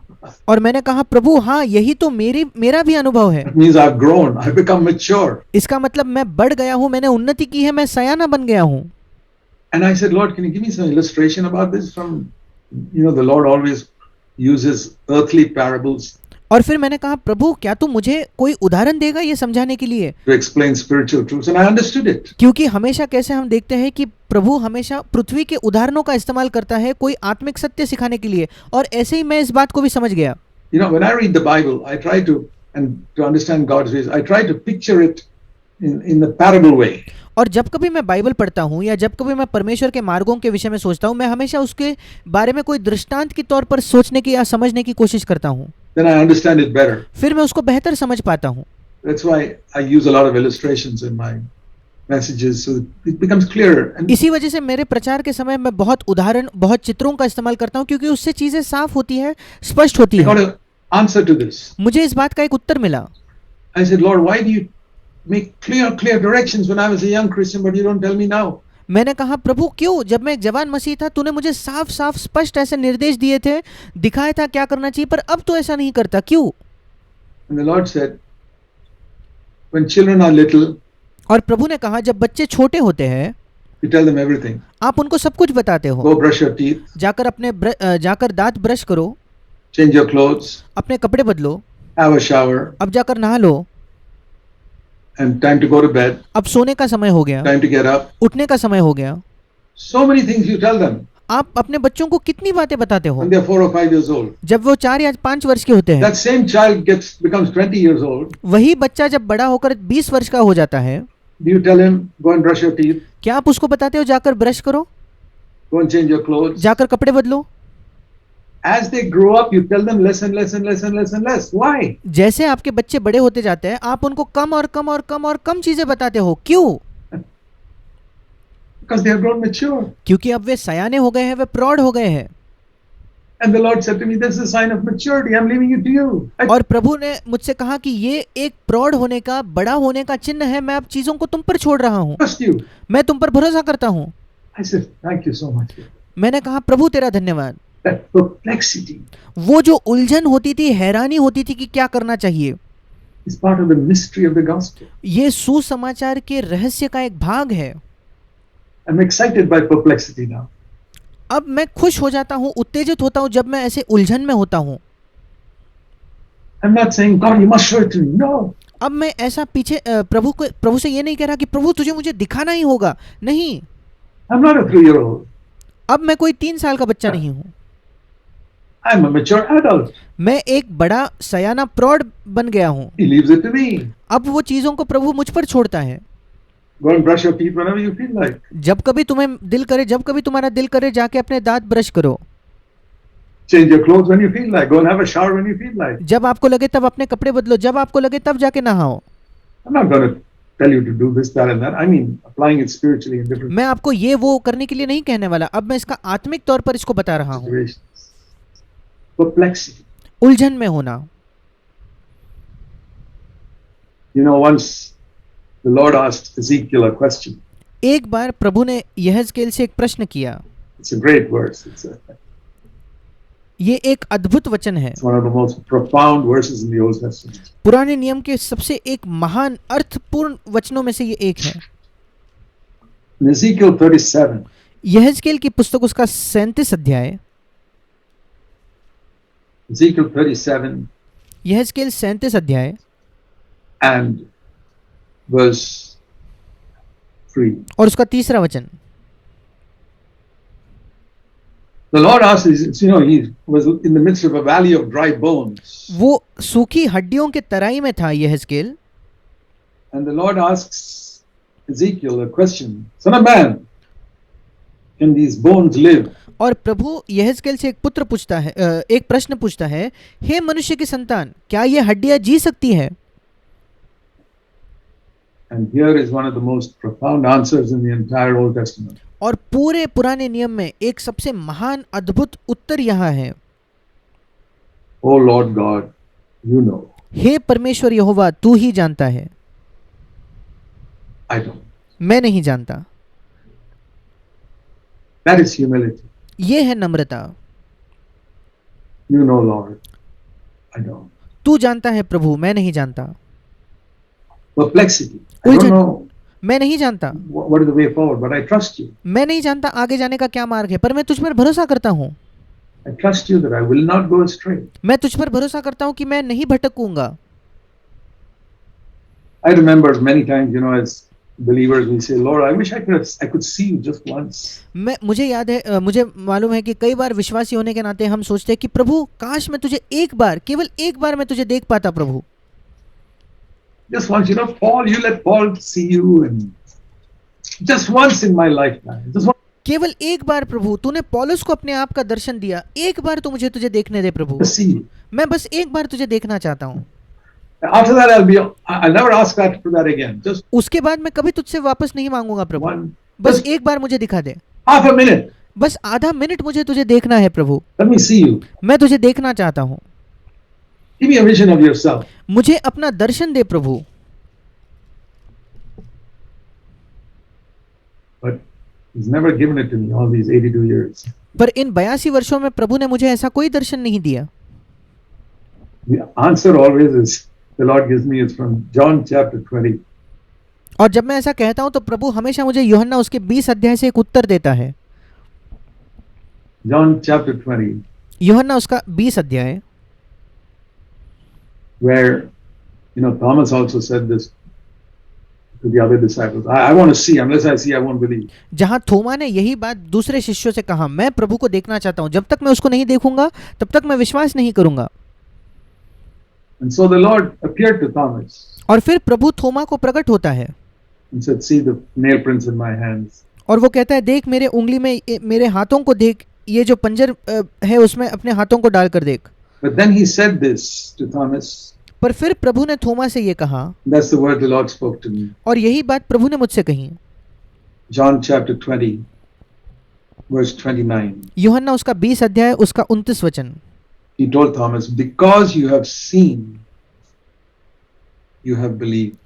और मैंने कहा प्रभु हाँ, यही तो मेरा भी अनुभव है। It means I've grown. I've become mature. इसका मतलब मैं बढ़ गया हूँ, मैंने उन्नति की है, मैं सयाना बन गया हूँ। And I said, Lord, can you give me some illustration about this? From, the Lord always uses earthly parables. और फिर मैंने कहा प्रभु क्या तू मुझे कोई उदाहरण देगा ये समझाने के लिए? To explain spiritual truths, and I understood it. क्योंकि हमेशा कैसे हम देखते हैं कि प्रभु हमेशा पृथ्वी के उदाहरणों का इस्तेमाल करता है कोई आत्मिक सत्य सिखाने के लिए, और ऐसे ही मैं इस बात को भी समझ गया। When I read the Bible, I try to, and to understand God's ways, I try to picture it in the parable way. और जब कभी मैं बाइबल पढ़ता हूँ या जब कभी मैं परमेश्वर के मार्गों के विषय में सोचता हूँ, मैं हमेशा उसके बारे में कोई दृष्टांत के तौर पर सोचने की या समझने की कोशिश करता हूँ, Then I understand it better. फिर मैं उसको बेहतर समझ पाता हूँ। That's why I use a lot of illustrations in my messages, so it becomes clearer. And इसी वजह से मेरे प्रचार के समय मैं बहुत उदाहरण, बहुत चित्रों का इस्तेमाल करता हूँ, क्योंकि उससे चीजें साफ होती है, स्पष्ट होती I got है। an answer to this. मुझे इस बात का एक उत्तर मिला। I said, Lord, why do you make clear directions when I was a young Christian, but you don't tell me now? मैंने कहा, प्रभु क्यों, जब मैं एक जवान मसीह था तूने मुझे साफ साफ स्पष्ट ऐसे निर्देश दिए थे, दिखाया था क्या करना चाहिए, पर अब तो ऐसा नहीं करता, क्यों? And the Lord said, when children are little, और प्रभु ने कहा, जब बच्चे छोटे होते हैं you tell them everything. आप उनको सब कुछ बताते हो। Go brush your teeth, जाकर दांत ब्रश करो, change your clothes, अपने कपड़े बदलो, have a shower, अब जाकर नहा लो, and time to go to bed, अब सोने का समय हो गया, time to get up. उठने का समय हो गया। So many things you tell them आप अपने बच्चों को कितनी बातें बताते हो when they're 4 or 5 years old. जब वो 4 या 5 वर्ष के होते हैं। That same child becomes 20 years old. वही बच्चा जब बड़ा होकर 20 वर्ष का हो जाता है, Do you tell him, go and brush your teeth, क्या आप उसको बताते हो जाकर ब्रश करो, go and change your clothes? जाकर कपड़े बदलो? As they grow up, you tell them less and less and less and less and less. Why? जैसे आपके बच्चे बड़े होते जाते हैं, आप उनको कम और कम और कम और कम चीजें बताते हो, क्यों? Because they have grown mature. क्योंकि अब वे सयाने हो गए हैं, वे प्रौढ़ हो गए हैं। And the Lord said to me, this is a sign of maturity. I'm leaving it to you. और प्रभु ने मुझसे कहा कि ये एक प्रौढ़ होने का, बड़ा होने का चिन्ह है, मैं अब चीजों को तुम पर छोड़ रहा हूँ, trust you. मैं तुम पर भरोसा करता हूँ। I said, thank you so much. मैंने कहा, प्रभु तेरा धन्यवाद। That perplexity वो जो उलझन होती थी, हैरानी होती थी कि क्या करना चाहिए, is part of the mystery of the gospel. ये सुसमाचार के रहस्य का एक भाग है। I'm excited by perplexity now. अब मैं खुश हो जाता हूँ, उत्तेजित होता हूँ जब मैं ऐसे उलझन में होता हूँ। I'm not saying, God, you must show it to me. No. अब मैं ऐसा पीछे प्रभु से ये नहीं कह रहा कि प्रभु तुझे मुझे दिखाना ही होगा, नहीं। I'm not a 3-year-old. अब मैं कोई 3 साल का बच्चा नहीं हूँ, I'm a mature adult. मैं एक बड़ा सयाना प्रौढ़ बन गया हूँ। He leaves it to me. अब वो चीजों को प्रभु मुझ पर छोड़ता है। Go and brush your teeth whenever you feel like. जब कभी तुम्हें दिल करे, जब कभी तुम्हारा दिल करे, जाके अपने दांत ब्रश करो। Change your clothes when you feel like. Go and have a shower when you feel like. जब आपको लगे तब अपने कपड़े बदलो, जब आपको लगे तब जाके नहाओ। I'm not going to tell you to do this, that, and that. I mean, applying it spiritually in different मैं आपको ये वो करने के लिए नहीं कहने वाला, अब मैं इसका आत्मिक तौर पर इसको बता रहा हूँ। situations. Perplexity. उलझन में होना। You know, once the Lord asked Ezekiel a question. एक बार प्रभु ने यहेजकेल से एक प्रश्न किया। It's a great verse. ये एक अद्भुत वचन है। It's one of the most profound verses in the Old Testament. पुराने नियम के सबसे एक महान अर्थपूर्ण वचनों में से ये एक है। In Ezekiel 37, यहेजकेल की पुस्तक उसका 37 अध्याय, Ezekiel 37 यहेजकेल 37 अध्याय and verse 3. और उसका 3रा वचन। The Lord asked, you know, he was in the midst of a valley of dry bones. वो सूखी हड्डियों के तराई में था यहेजकेल। And the Lord asks Ezekiel a question, Son of man, can these bones live? और प्रभु यहेजकेल से एक प्रश्न पूछता है, हे मनुष्य की संतान, क्या ये हड्डियां जी सकती है? And here is one of the most profound answers in the entire Old Testament. और पूरे पुराने नियम में एक सबसे महान अद्भुत उत्तर यहाँ है। Oh Lord God, you know. हे परमेश्वर यहोवा, तू ही जानता है, I don't. मैं नहीं जानता। That is humility. ये है नम्रता। You know, Lord, I don't. तू जानता है प्रभु, मैं नहीं जानता। Perplexity. I don't know मैं नहीं जानता what is the way forward, but I trust you. मैं नहीं जानता आगे जाने का क्या मार्ग है, पर मैं तुझ पर भरोसा करता हूँ। I trust you that I will not go astray. मैं तुझ पर भरोसा करता हूँ कि मैं नहीं भटकूंगा। I remember many times, you know, as believers we say, Lord, I wish I could see you just once. मुझे याद है, मुझे मालूम है कि कई बार विश्वासी होने के नाते हम सोचते हैं कि प्रभु काश मैं तुझे एक बार, केवल एक बार मैं तुझे देख पाता प्रभु। Just once, Paul, you let Paul see you, and just once in my lifetime, just once केवल एक बार प्रभु तूने पौलुस को अपने आप का दर्शन दिया, एक बार तू मुझे तुझे देखने दे प्रभु, to see you. मैं बस एक बार तुझे देखना चाहता हूँ। After that, I'll never ask that for that again. Just उसके बाद मैं कभी तुझसे वापस नहीं मांगूंगा प्रभु, one, बस just एक बार मुझे दिखा दे, half a minute. बस आधा मिनट मुझे तुझे देखना है प्रभु, Let me see you. मैं तुझे देखना चाहता हूँ, Give me a vision of yourself. मुझे अपना दर्शन दे प्रभु। But He's never given it to me all these 82 years. पर इन 82 वर्षों में प्रभु ने मुझे ऐसा कोई दर्शन नहीं दिया। The answer always is the Lord gives me is from John chapter 20. और जब मैं ऐसा कहता हूं तो प्रभु हमेशा मुझे यूहन्ना उसके 20 अध्याय से एक उत्तर देता है। John chapter 20, यूहन्ना उसका 20 अध्याय, where Thomas also said this to the other disciples. I want to see. Unless I see, I won't believe. जहां थोमा ने यही बात दूसरे शिष्यों से कहा, मैं प्रभु को देखना चाहता हूं, जब तक मैं उसको नहीं देखूंगा तब तक मैं विश्वास नहीं करूंगा। And so the Lord appeared to Thomas और फिर प्रभु थोमा को प्रकट होता है and said, "See the nail prints in my hands. और वो कहता है, देख मेरे उंगली में, मेरे हाथों को देख, ये जो पंजर है उसमें अपने हाथों को डालकर देख। But then he said this to Thomas. पर फिर प्रभु ने थोमा से ये कहा, That's the word the Lord spoke to me. और यही बात प्रभु ने मुझसे कही। John chapter 20, verse 29. यूहन्ना उसका 20 अध्याय उसका 29 वचन। He told Thomas, "Because you have seen, you have believed."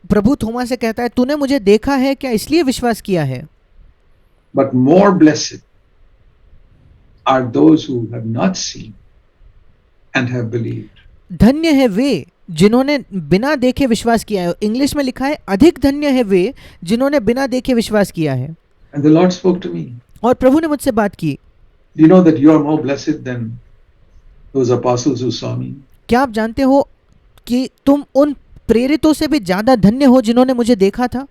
प्रभु थोमा से कहता है, तूने मुझे देखा है क्या, इसलिए विश्वास किया है। But more blessed are those who have not seen and have believed. धन्य है वे जिन्होंने बिना देखे विश्वास किया है। इंग्लिश में लिखा है, अधिक धन्य है वे जिन्होंने बिना देखे विश्वास किया है। And the Lord spoke to me. और प्रभु ने मुझसे बात की। Do you know that you are more blessed than those apostles who saw me? क्या आप जानते हो कि तुम उन प्रेरितों से भी ज्यादा धन्य हो जिन्होंने मुझे देखा था।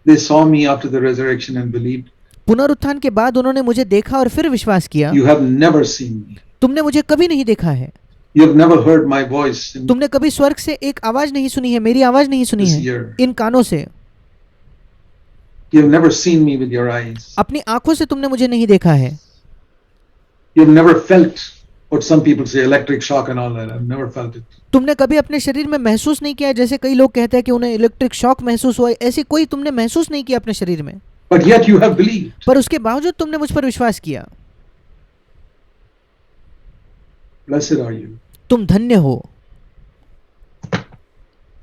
They saw me after the resurrection and believed. पुनरुत्थान के बाद उन्होंने मुझे देखा और फिर विश्वास किया। You have never seen me. तुमने मुझे कभी नहीं देखा है। You have never heard my voice in तुमने कभी स्वर्ग से एक आवाज नहीं सुनी है, मेरी आवाज नहीं सुनी this है year. इन कानों से। You have never seen me with your eyes. अपनी आंखों से तुमने मुझे नहीं देखा है। You have never felt what some people say, electric shock and all that. I've never felt it. तुमने कभी अपने शरीर में महसूस नहीं किया है, जैसे कई लोग कहते हैं कि उन्हें इलेक्ट्रिक शॉक महसूस हुआ है, ऐसी कोई तुमने महसूस नहीं किया अपने शरीर में। But yet you have believed. पर उसके बावजूद तुमने मुझ पर विश्वास किया। Blessed are you. तुम धन्य हो।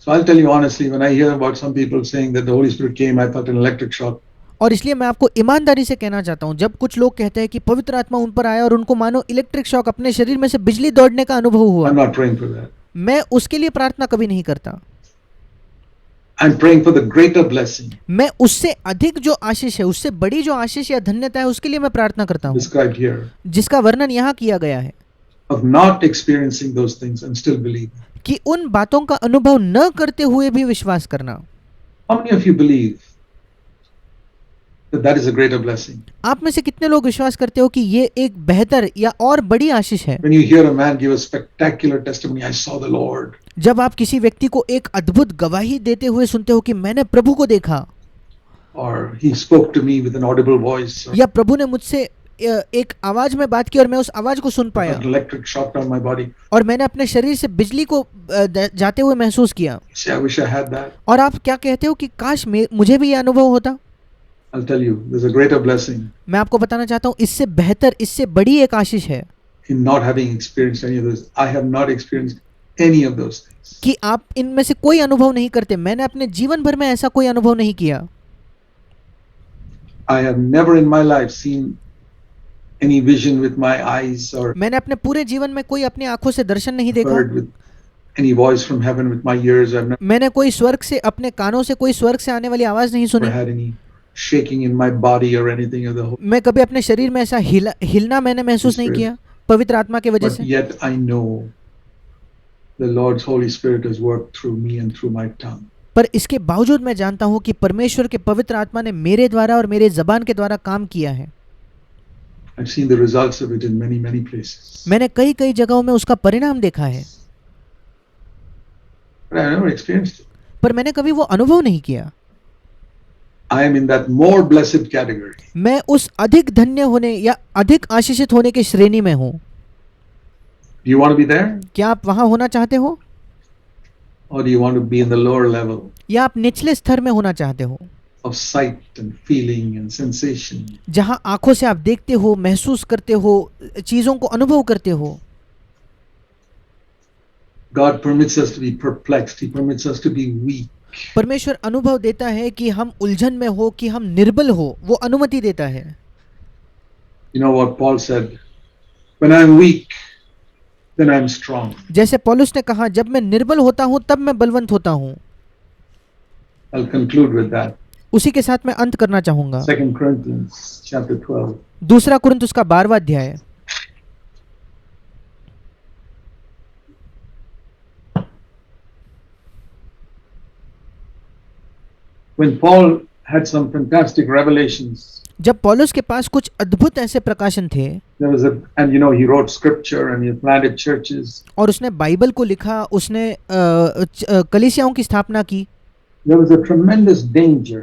So I'll tell you honestly, when I hear about some people saying that the Holy Spirit came, I felt an electric shock. और इसलिए मैं आपको ईमानदारी से कहना चाहता हूं, जब कुछ लोग कहते हैं कि पवित्र आत्मा उन पर आया और उनको मानो इलेक्ट्रिक शॉक, अपने शरीर में से बिजली दौड़ने का अनुभव हुआ, I'm not praying for that. मैं उसके लिए प्रार्थना कभी नहीं करता। I'm praying for the greater blessing मैं उससे अधिक जो आशीष है, उससे बड़ी जो आशीष या धन्यता है, उसके लिए मैं प्रार्थना करता हूँ, described here, जिसका वर्णन यहाँ किया गया है, of not experiencing those things and still believing. कि उन बातों का अनुभव न करते हुए भी विश्वास करना। How many of you believe that that is a greater blessing? आप में से कितने लोग विश्वास करते हो कि ये एक बेहतर या और बड़ी आशीष है? When you hear a man give a spectacular testimony, I saw the Lord. जब आप किसी व्यक्ति को एक अद्भुत गवाही देते हुए सुनते हो कि मैंने प्रभु को देखा, Or he spoke to me with an audible voice. Or या प्रभु ने मुझसे एक आवाज में बात की और मैं उस आवाज को सुन पाया, an electric shock down my body. और मैंने अपने शरीर से बिजली को जाते हुए महसूस किया। You say, I wish I had that. और आप क्या कहते हो कि काश मुझे भी ये अनुभव होता? I'll tell you, there's a greater blessing मैं आपको बताना चाहता हूँ, इससे बेहतर, इससे बड़ी एक आशीष है in not having experienced any of those. I have not experienced any of those things. कि आप इनमें से कोई अनुभव नहीं करते। मैंने अपने जीवन भर में ऐसा कोई अनुभव नहीं किया। I have never in my life seen any vision with my eyes or मैंने अपने पूरे जीवन में कोई अपनी आंखों से दर्शन नहीं देखा, heard with any voice from heaven with my ears. I've never मैंने कोई स्वर्ग से, अपने कानों से कोई स्वर्ग से आने वाली आवाज नहीं सुनी, had any shaking in my body or anything of the whole. मैं कभी अपने शरीर में ऐसा हिलना मैंने महसूस नहीं किया पवित्र आत्मा की वजह But से। yet I know the Lord's Holy Spirit has worked through me and through my tongue. पर इसके बावजूद मैं जानता हूं कि परमेश्वर के पवित्र आत्मा ने मेरे द्वारा और मेरे जबान के द्वारा काम किया है। I've seen the results of it in many, many places. मैंने कई कई जगहों में उसका परिणाम देखा है। but I never experienced it. पर मैंने कभी वो अनुभव नहीं किया। I am in that more blessed category. मैं उस अधिक धन्य होने या अधिक आशीषित होने की श्रेणी में हूँ। Do you want to be there? क्या आप वहां होना चाहते हो, Or do you want to be in the lower level या आप निचले स्तर में होना चाहते हो, of sight and feeling and sensation? जहां आंखों से आप देखते हो, महसूस करते हो, चीजों को अनुभव करते हो। God permits us to be perplexed. He permits us to be weak. परमेश्वर अनुभव देता है कि हम उलझन में हो, कि हम निर्बल हो, वो अनुमति देता है। You know what Paul said? When I am weak, then I am strong. जैसे पौलुस ने कहा, जब मैं निर्बल होता हूं तब मैं बलवंत होता हूं। I'll conclude with that. उसी के साथ मैं अंत करना चाहूंगा। 2 Corinthians chapter 12. दूसरा कुरिन्थ का 12वां अध्याय। When Paul had some fantastic revelations, जब पौलुस के पास कुछ अद्भुत ऐसे प्रकाशन थे, there was and you know, he wrote scripture and he planted churches. और उसने बाइबल को लिखा, उसने कलीसियाओं की स्थापना की। There was a tremendous danger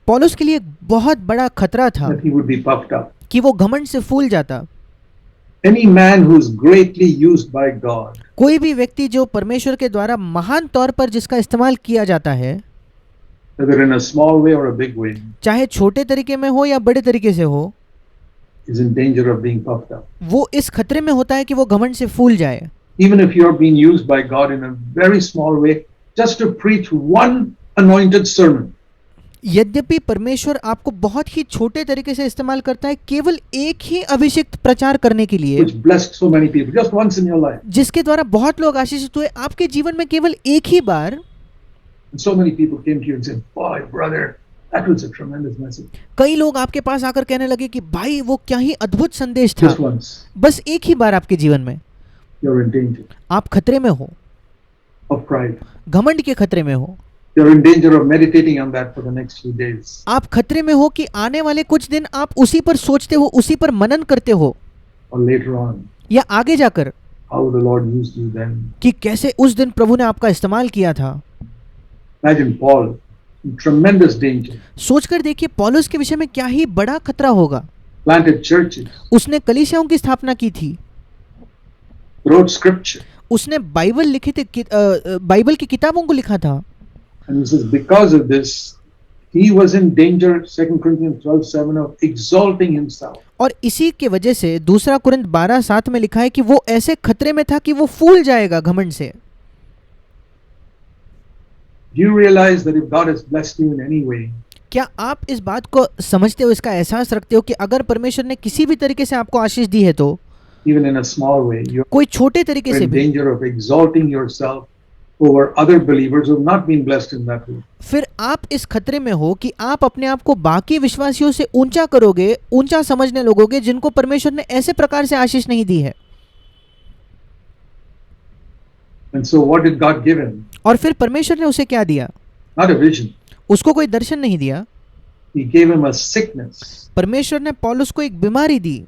पौलुस के लिए एक बहुत बड़ा खतरा था that he would be puffed up. कि वो घमंड से फूल जाता। Any man who is greatly used by God, कोई भी व्यक्ति जो परमेश्वर के द्वारा महान तौर पर जिसका इस्तेमाल किया जाता है, whether in a small way or a big way, चाहे छोटे तरीके में हो या बड़े तरीके से हो, is in danger of being puffed up. वो इस खतरे में होता है कि वो घमंड से फूल जाए। Even if you are being used by God in a very small way, just to preach one anointed sermon, यद्यपि परमेश्वर आपको बहुत ही छोटे तरीके से इस्तेमाल करता है, केवल एक ही अभिषिक्त प्रचार करने के लिए, which blessed so many people just once in your life. जिसके द्वारा बहुत लोग आशीषित हुए आपके जीवन में केवल एक ही बार। And so many people came to you and said, "Boy, brother, that was a tremendous message." कई लोग आपके पास आकर कहने लगे कि भाई वो क्या ही अद्भुत संदेश था। Just once, बस एक ही बार आपके जीवन में you're in danger आप खतरे में हो, of pride. घमंड के खतरे में हो। You're in danger of meditating on that for the next few days. आप खतरे में हो कि आने वाले कुछ दिन आप उसी पर सोचते हो, उसी पर मनन करते हो, Or later on, या आगे जाकर how the Lord used you then. कि कैसे उस दिन प्रभु ने आपका इस्तेमाल किया था। Imagine Paul in tremendous danger. सोचकर देखिए पौलुस के विषय में क्या ही बड़ा खतरा होगा। Planted churches, उसने कलीसियाओं की स्थापना की थी, wrote scripture. उसने बाइबल लिखे थे, बाइबल की किताबों को लिखा था। And he says, because of this, he was in danger, 2 Corinthians 12:7, of exalting himself. और इसी के वजह से दूसरा कुरिन्थ 12:7 में लिखा है कि वो ऐसे खतरे में था कि वो फूल जाएगा घमंड से। Do you realize that if God has blessed you in any way, क्या आप इस बात को समझते हो, इसका एहसास रखते हो कि अगर परमेश्वर ने किसी भी तरीके से आपको आशीष दी है, तो even in a small way, you're कोई छोटे तरीके से in भी, danger of exalting yourself over other believers who have not been blessed in that way. फिर आप इस खतरे में हो कि आप अपने आप को बाकी विश्वासियों से ऊंचा करोगे, ऊंचा समझने लगोगे जिनको परमेश्वर ने ऐसे प्रकार से आशीष नहीं दी है। And so what did God give him? और फिर परमेश्वर ने उसे क्या दिया? Not a vision. उसको कोई दर्शन नहीं दिया, He gave him a sickness, परमेश्वर ने पौलुस को एक बीमारी दी,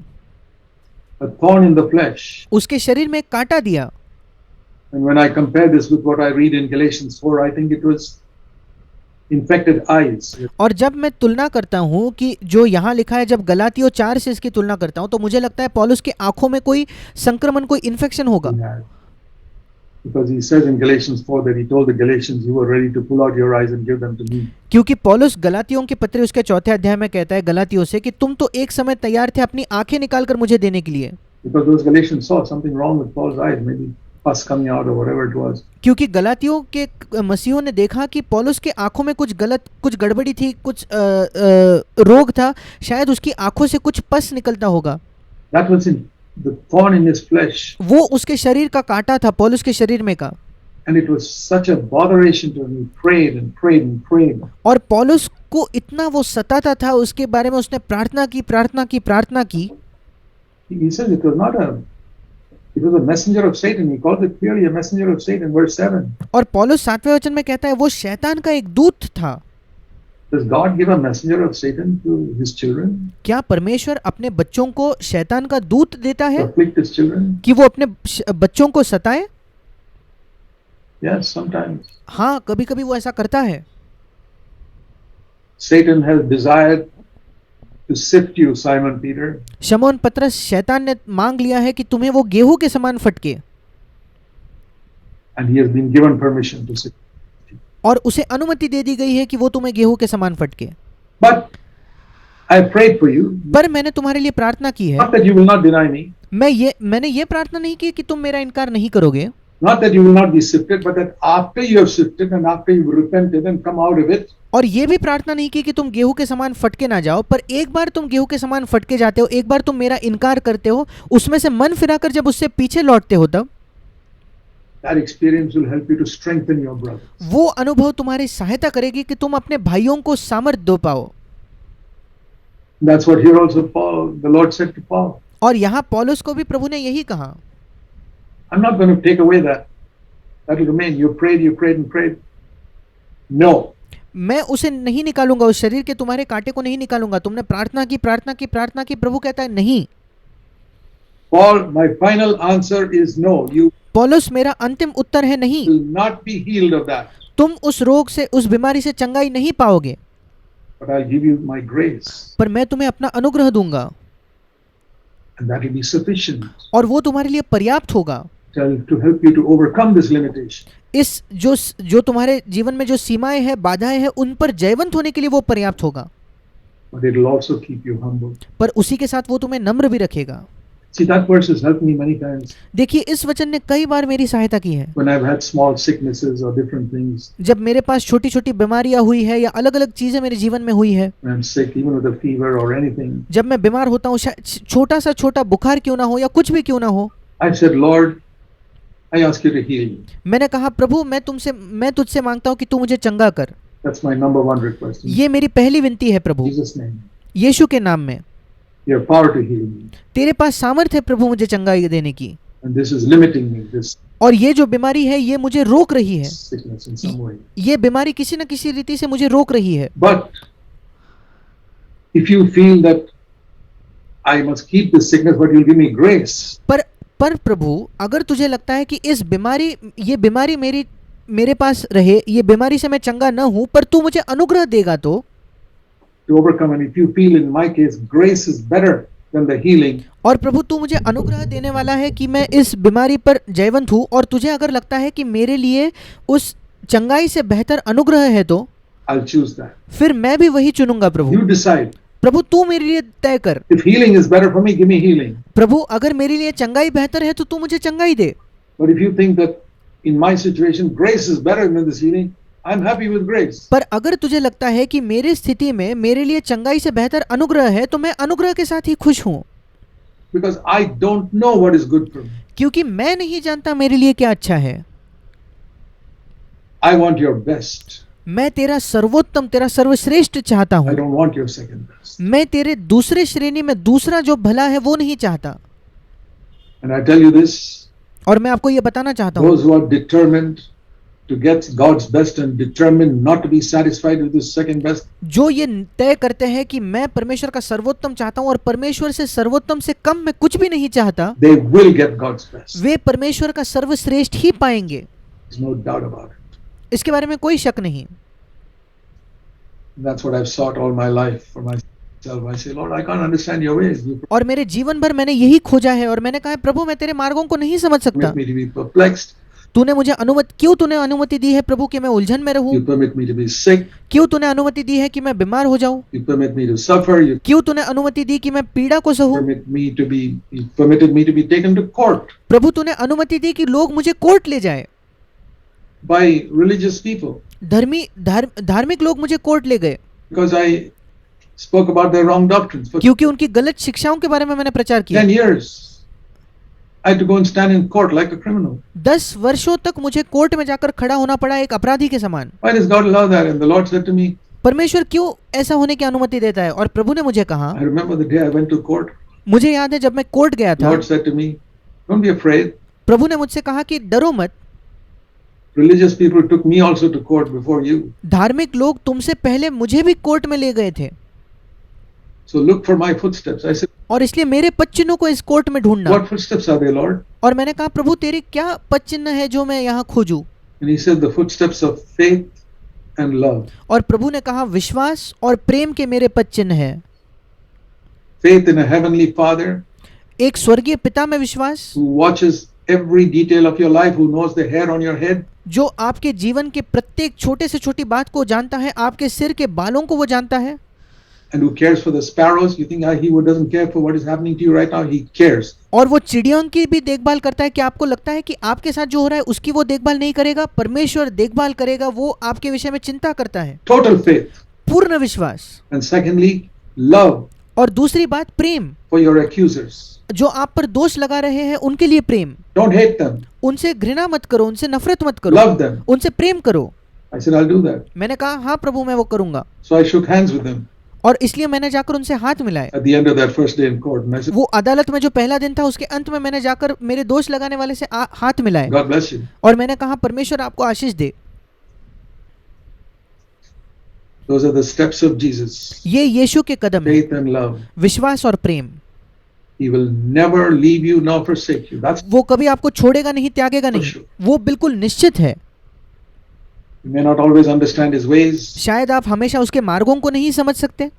a thorn in the flesh. उसके शरीर में एक कांटा दिया। And when I compare this with what I read in Galatians 4, I think it was infected eyes. और जब मैं तुलना करता हूँ कि जो यहाँ लिखा है, जब गलातियों 4 से इसकी तुलना करता हूँ, तो मुझे लगता है पौलुस के आंखों में कोई संक्रमण, कोई इन्फेक्शन होगा। He had. Because he says in Galatians 4 that he told the Galatians, you were ready to pull out your eyes and give them to me. क्योंकि पौलुस गलातियों के पत्र उसके 4 अध्याय में कहता है गलातियों से कि तुम तो एक समय तैयार थे अपनी आंखें निकालकर मुझे देने के लिए। Because those Galatians saw something wrong with Paul's eyes, maybe pus coming out or whatever it was. क्योंकि गलातियों के मसीहों ने देखा कि पौलुस के आंखों में कुछ गड़बड़ी थी, कुछ रोग था, शायद उसकी आंखों से कुछ पस निकलता होगा। That was in the thorn in his flesh. वो उसके शरीर का कांटा था, पौलुस के शरीर में का। And it was such a botheration to him. He prayed and prayed and prayed. और पौलुस को इतना वो सताता था, उसके बारे में उसने प्रार्थना की। He says it was a messenger of Satan. He calls it clearly a messenger of Satan, verse 7. और पौलुस 7वें वचन में कहता है वो शैतान का एक दूत था। Does God give a messenger of Satan to his children? क्या परमेश्वर अपने बच्चों को शैतान का दूत देता To है afflict his children? कि वो अपने बच्चों को सताए? Yes, sometimes. हाँ, कभी कभी वो ऐसा करता है। Satan has desired to sift you, Simon Peter. शमौन पतरस, शैतान ने मांग लिया है कि तुम्हें वो गेहूं के समान फटके, And he has been given permission to sift you. और उसे अनुमति दे दी गई है कि वो तुम्हें गेहूं के समान फटके। But I prayed for you, पर मैंने तुम्हारे लिए प्रार्थना की है। not that you will not deny me, मैंने ये प्रार्थना नहीं की कि तुम मेरा इनकार नहीं करोगे, not that you will not be sifted, but that after you have sifted and after you have repented and come out of it, और ये भी प्रार्थना नहीं की कि तुम गेहूं के समान फटके ना जाओ, पर एक बार तुम गेहूं के समान फटके जाते हो, एक बार तुम मेरा इनकार करते हो, उसमें से मन फिराकर जब उससे पीछे लौटते हो, तब that experience will help you to strengthen your brothers. वो अनुभव तुम्हारी सहायता करेगी कि तुम अपने भाइयों को सामर्थ्य दो पाओ। That's what here also Paul, the Lord said to Paul. और यहाँ पौलुस को भी प्रभु ने यही कहा, I'm not going to take away that. That will remain. You prayed and prayed. No. मैं उसे नहीं निकालूंगा, उस शरीर के तुम्हारे कांटे को नहीं निकालूंगा। तुमने प्रार्थना की, प्रभु कहता है नहीं। Paul, my final answer is no. You पौलुस, मेरा अंतिम उत्तर है नहीं। will not be healed of that. तुम उस रोग से, उस बीमारी से चंगाई नहीं पाओगे, But I'll give you my grace. पर मैं तुम्हें अपना अनुग्रह दूंगा, And that will be sufficient और वो तुम्हारे लिए पर्याप्त होगा, to help you to overcome this limitation. इस जो तुम्हारे जीवन में जो सीमाएं हैं, बाधाएं हैं, उन पर जयवंत होने के लिए वो पर्याप्त होगा। But it will also keep you humble. पर उसी के साथ वो तुम्हें नम्र भी रखेगा। See, that verse has helped me many times देखिए, इस वचन ने कई बार मेरी सहायता की है। when I've had small sicknesses or different things. जब मेरे पास छोटी छोटी बीमारियां हुई है या अलग अलग चीजें मेरे जीवन में हुई है, When I'm sick, even with a fever or anything, जब मैं बीमार होता हूँ, छोटा सा छोटा बुखार क्यों ना हो या कुछ भी क्यों ना हो, I said, Lord, I ask you to heal me. मैंने कहा, प्रभु मैं तुझसे मांगता हूँ कि तू मुझे चंगा कर। That's my number one request. In ये मेरी पहली विनती है प्रभु, Jesus' name. यीशु के नाम में। You have power to heal me. तेरे पास सामर्थ्य है प्रभु मुझे चंगाई देने की, And this is limiting me, this और ये जो बीमारी है ये मुझे रोक रही है, sickness in some way. ये बीमारी किसी न किसी रीति से मुझे रोक रही है। But if you feel that I must keep this sickness, but you'll give me grace, पर प्रभु, अगर तुझे लगता है कि ये बीमारी मेरे पास रहे, ये बीमारी से मैं चंगा न हूं, पर तू मुझे अनुग्रह देगा तो to overcome, and if you feel in my case grace is better than the healing, और प्रभु तू मुझे अनुग्रह देने वाला है कि मैं इस बीमारी पर जयवंत हूँ, और तुझे अगर लगता है कि मेरे लिए उस चंगाई से बेहतर अनुग्रह है, तो I'll choose that. फिर मैं भी वही चुनूंगा प्रभु। You decide. प्रभु तू मेरे लिए तय कर। If healing is better for me, give me healing. प्रभु अगर मेरे लिए चंगाई बेहतर है तो तू मुझे चंगाई दे। But if you think that in my situation grace is better than this healing, I'm happy with grace. पर अगर तुझे लगता है कि मेरी स्थिति में मेरे लिए चंगाई से बेहतर अनुग्रह है, तो मैं अनुग्रह के साथ ही खुश हूँ, Because I don't know what is good for me. क्योंकि मैं नहीं जानता मेरे लिए क्या अच्छा है। I want your best. मैं तेरा सर्वोत्तम, तेरा सर्वश्रेष्ठ चाहता I हूँ। don't want your second best. मैं तेरे दूसरे श्रेणी में दूसरा जो भला है वो नहीं चाहता। And I tell you this, और मैं आपको ये बताना चाहता हूँ, those who are determined to get God's best and determined not to be satisfied with His second best, जो ये तय करते हैं कि मैं परमेश्वर का सर्वोत्तम चाहता हूँ और परमेश्वर से सर्वोत्तम से कम मैं कुछ भी नहीं चाहता, they will get God's best. वे परमेश्वर का सर्वश्रेष्ठ ही पाएंगे। There's no doubt about it. इसके बारे में कोई शक नहीं। That's what I've sought all my life for myself. I say, Lord, I can't understand your ways. You और मेरे जीवन भर मैंने यही खोजा है, और मैंने कहा, प्रभु मैं तेरे मार्गों को नहीं समझ सकता। permit me to be perplexed. तूने मुझे अनुमति दी है प्रभु कि मैं उलझन में रहूं? You permit me to be sick. क्यों तूने अनुमति दी है कि मैं बीमार हो जाऊं? You permit me to suffer. You क्यों तूने अनुमति दी कि मैं पीड़ा को सहूं? you permitted me to be taken to court प्रभु तूने अनुमति दी कि लोग मुझे कोर्ट ले जाए, by religious people धार्मिक लोग मुझे कोर्ट ले गए, because I spoke about their wrong doctrines. For क्योंकि उनकी गलत शिक्षाओं के बारे में मैंने प्रचार किया। 10 years, I had to go and stand in court like a criminal. 10 वर्षों तक मुझे कोर्ट में जाकर खड़ा होना पड़ा एक अपराधी के समान। Why does God allow that? And the Lord said to me, परमेश्वर क्यों ऐसा होने की अनुमति देता है? और प्रभु ने मुझे कहा, I remember the day I went to court. मुझे याद है जब मैं कोर्ट गया The था, Lord said to me, don't be afraid. प्रभु ने मुझसे कहा कि डरो मत, Religious people took me also to court before you. धार्मिक लोग तुमसे पहले मुझे भी कोर्ट में ले गए थे, So look for my footsteps. I said, और इसलिए मेरे पद चिन्हों को इस कोर्ट में ढूंढना। what footsteps are they, Lord? और मैंने कहा, प्रभु तेरी क्या पद चिन्ह है जो मैं यहाँ खोजूं? And he said, the footsteps of faith and love. और प्रभु ने कहा विश्वास और प्रेम के मेरे पद चिन्ह है। Faith in a heavenly Father एक स्वर्गीय पिता में विश्वास, who watches every detail of your life, who knows the hair on your head, जो आपके जीवन के प्रत्येक छोटे से छोटी बात को जानता है, आपके सिर के बालों को वो जानता है। and who cares for the sparrows. You think he doesn't care for what is happening to you right now? He cares. और वो चिड़ियों की भी देखभाल करता है। कि आपको लगता है कि आपके साथ जो हो रहा है उसकी वो देखभाल नहीं करेगा? परमेश्वर देखभाल करेगा, वो आपके विषय में चिंता करता है। Total faith. पूर्ण विश्वास। And secondly, love और दूसरी बात प्रेम, for your accusers. जो आप पर दोष लगा रहे हैं उनके लिए प्रेम। Don't hate them. उनसे घृणा मत करो, उनसे नफरत मत करो, Love them. उनसे प्रेम करो। I said, I'll do that. मैंने कहा हाँ प्रभु मैं वो करूंगा। So I shook hands with them और इसलिए मैंने जाकर उनसे हाथ मिलाए। at the end of that first day in court. And I said, वो अदालत में जो पहला दिन था उसके अंत में मैंने जाकर मेरे दोष लगाने वाले से हाथ मिलाए God bless you. और मैंने कहा परमेश्वर आपको आशीष दे। Those are the steps of Jesus. ये यीशु के कदम हैं, Faith and love. विश्वास और प्रेम। He will never leave you nor forsake you. That's वो कभी आपको छोड़ेगा नहीं, त्यागेगा नहीं, sure. वो बिल्कुल निश्चित है। You may not always understand his ways. शायद आप हमेशा उसके मार्गों को नहीं समझ सकते।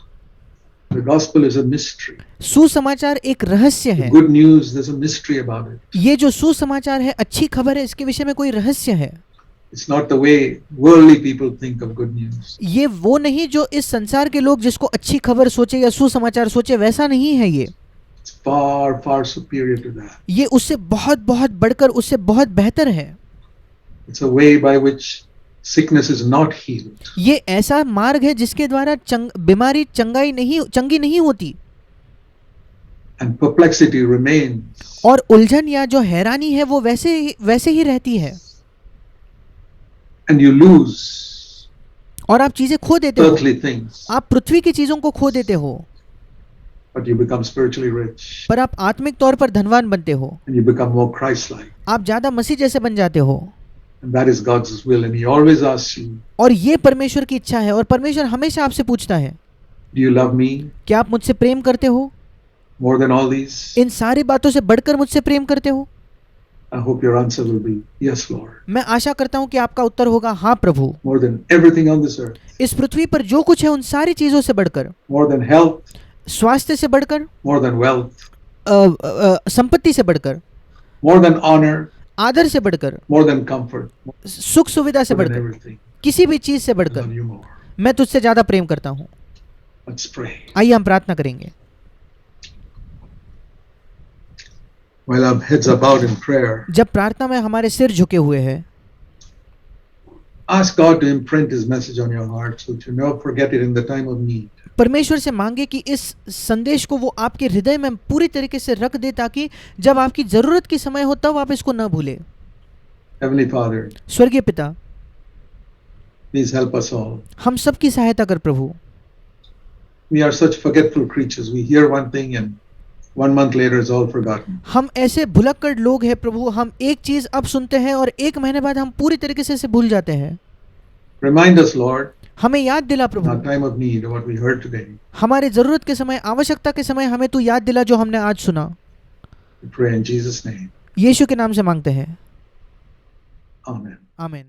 The gospel is a mystery. सुसमाचार एक रहस्य The है। good news, there's a mystery about it. ये जो सुसमाचार है, अच्छी खबर है, इसके विषय में कोई रहस्य है। It's not the way worldly people think of good news. ये वो नहीं जो इस संसार के लोग जिसको अच्छी खबर सोचे या सुसमाचार सोचे, वैसा नहीं है ये। It's far, far superior to that. ये उससे बहुत बहुत बढ़कर, उससे बहुत बेहतर है। It's a way by which sickness is not healed. ये ऐसा मार्ग है जिसके द्वारा बीमारी चंगी नहीं होती And perplexity remains. और उलझन या जो हैरानी है वो वैसे ही रहती है। And you lose और आप चीजें खो देते हो, earthly things, आप पृथ्वी की चीजों को खो देते हो, but you become spiritually rich. पर आप आत्मिक तौर पर धनवान बनते हो, And you become more Christ-like. आप ज्यादा मसीह जैसे बन जाते हो। And that is God's will. And he always asks you, और ये परमेश्वर की इच्छा है और परमेश्वर हमेशा आपसे पूछता है, do you love me क्या आप मुझसे प्रेम करते हो? more than all these? इन सारी बातों से बढ़कर मुझसे प्रेम करते हो? I hope your answer will be, yes, Lord. मैं आशा करता हूँ कि आपका उत्तर होगा हाँ प्रभु। More than everything on this earth. इस पृथ्वी पर जो कुछ है उन सारी चीजों से बढ़कर, More than health, स्वास्थ्य से बढ़कर, more than wealth, संपत्ति से बढ़कर, more than honor, आदर से बढ़कर, more than comfort, सुख सुविधा से more than बढ़कर, everything. किसी भी चीज से I love बढ़कर you more. मैं तुझसे ज्यादा प्रेम करता हूँ। Let's pray. आइए हम प्रार्थना करेंगे। While our heads are bowed in prayer, जब प्रार्थना में हमारे सिर झुके हुए हैं, ask God to imprint his message on your heart so that you never forget it in the time of need. परमेश्वर से मांगे कि इस संदेश को वो आपके हृदय में पूरी तरीके से रख दे ताकि जब आपकी जरूरत की समय हो तब आप इसको न भूले। Heavenly Father, स्वर्गीय पिता, please help us all. हम सबकी सहायता कर प्रभु। We are such forgetful creatures. We hear one thing and 1 month later it's all forgotten. हम ऐसे भुलक्कड़ लोग हैं प्रभु, हम एक चीज अब सुनते हैं और 1 महीने बाद हम पूरी तरीके से इसे भूल जाते हैं। Remind us, Lord, हमें याद दिला in our Prabhu, time of need of what we heard today. हमारे जरूरत के समय, आवश्यकता के समय हमें तू याद दिला जो हमने आज सुना। We pray in Jesus' name. यीशु के नाम से मांगते हैं, Amen. आमीन।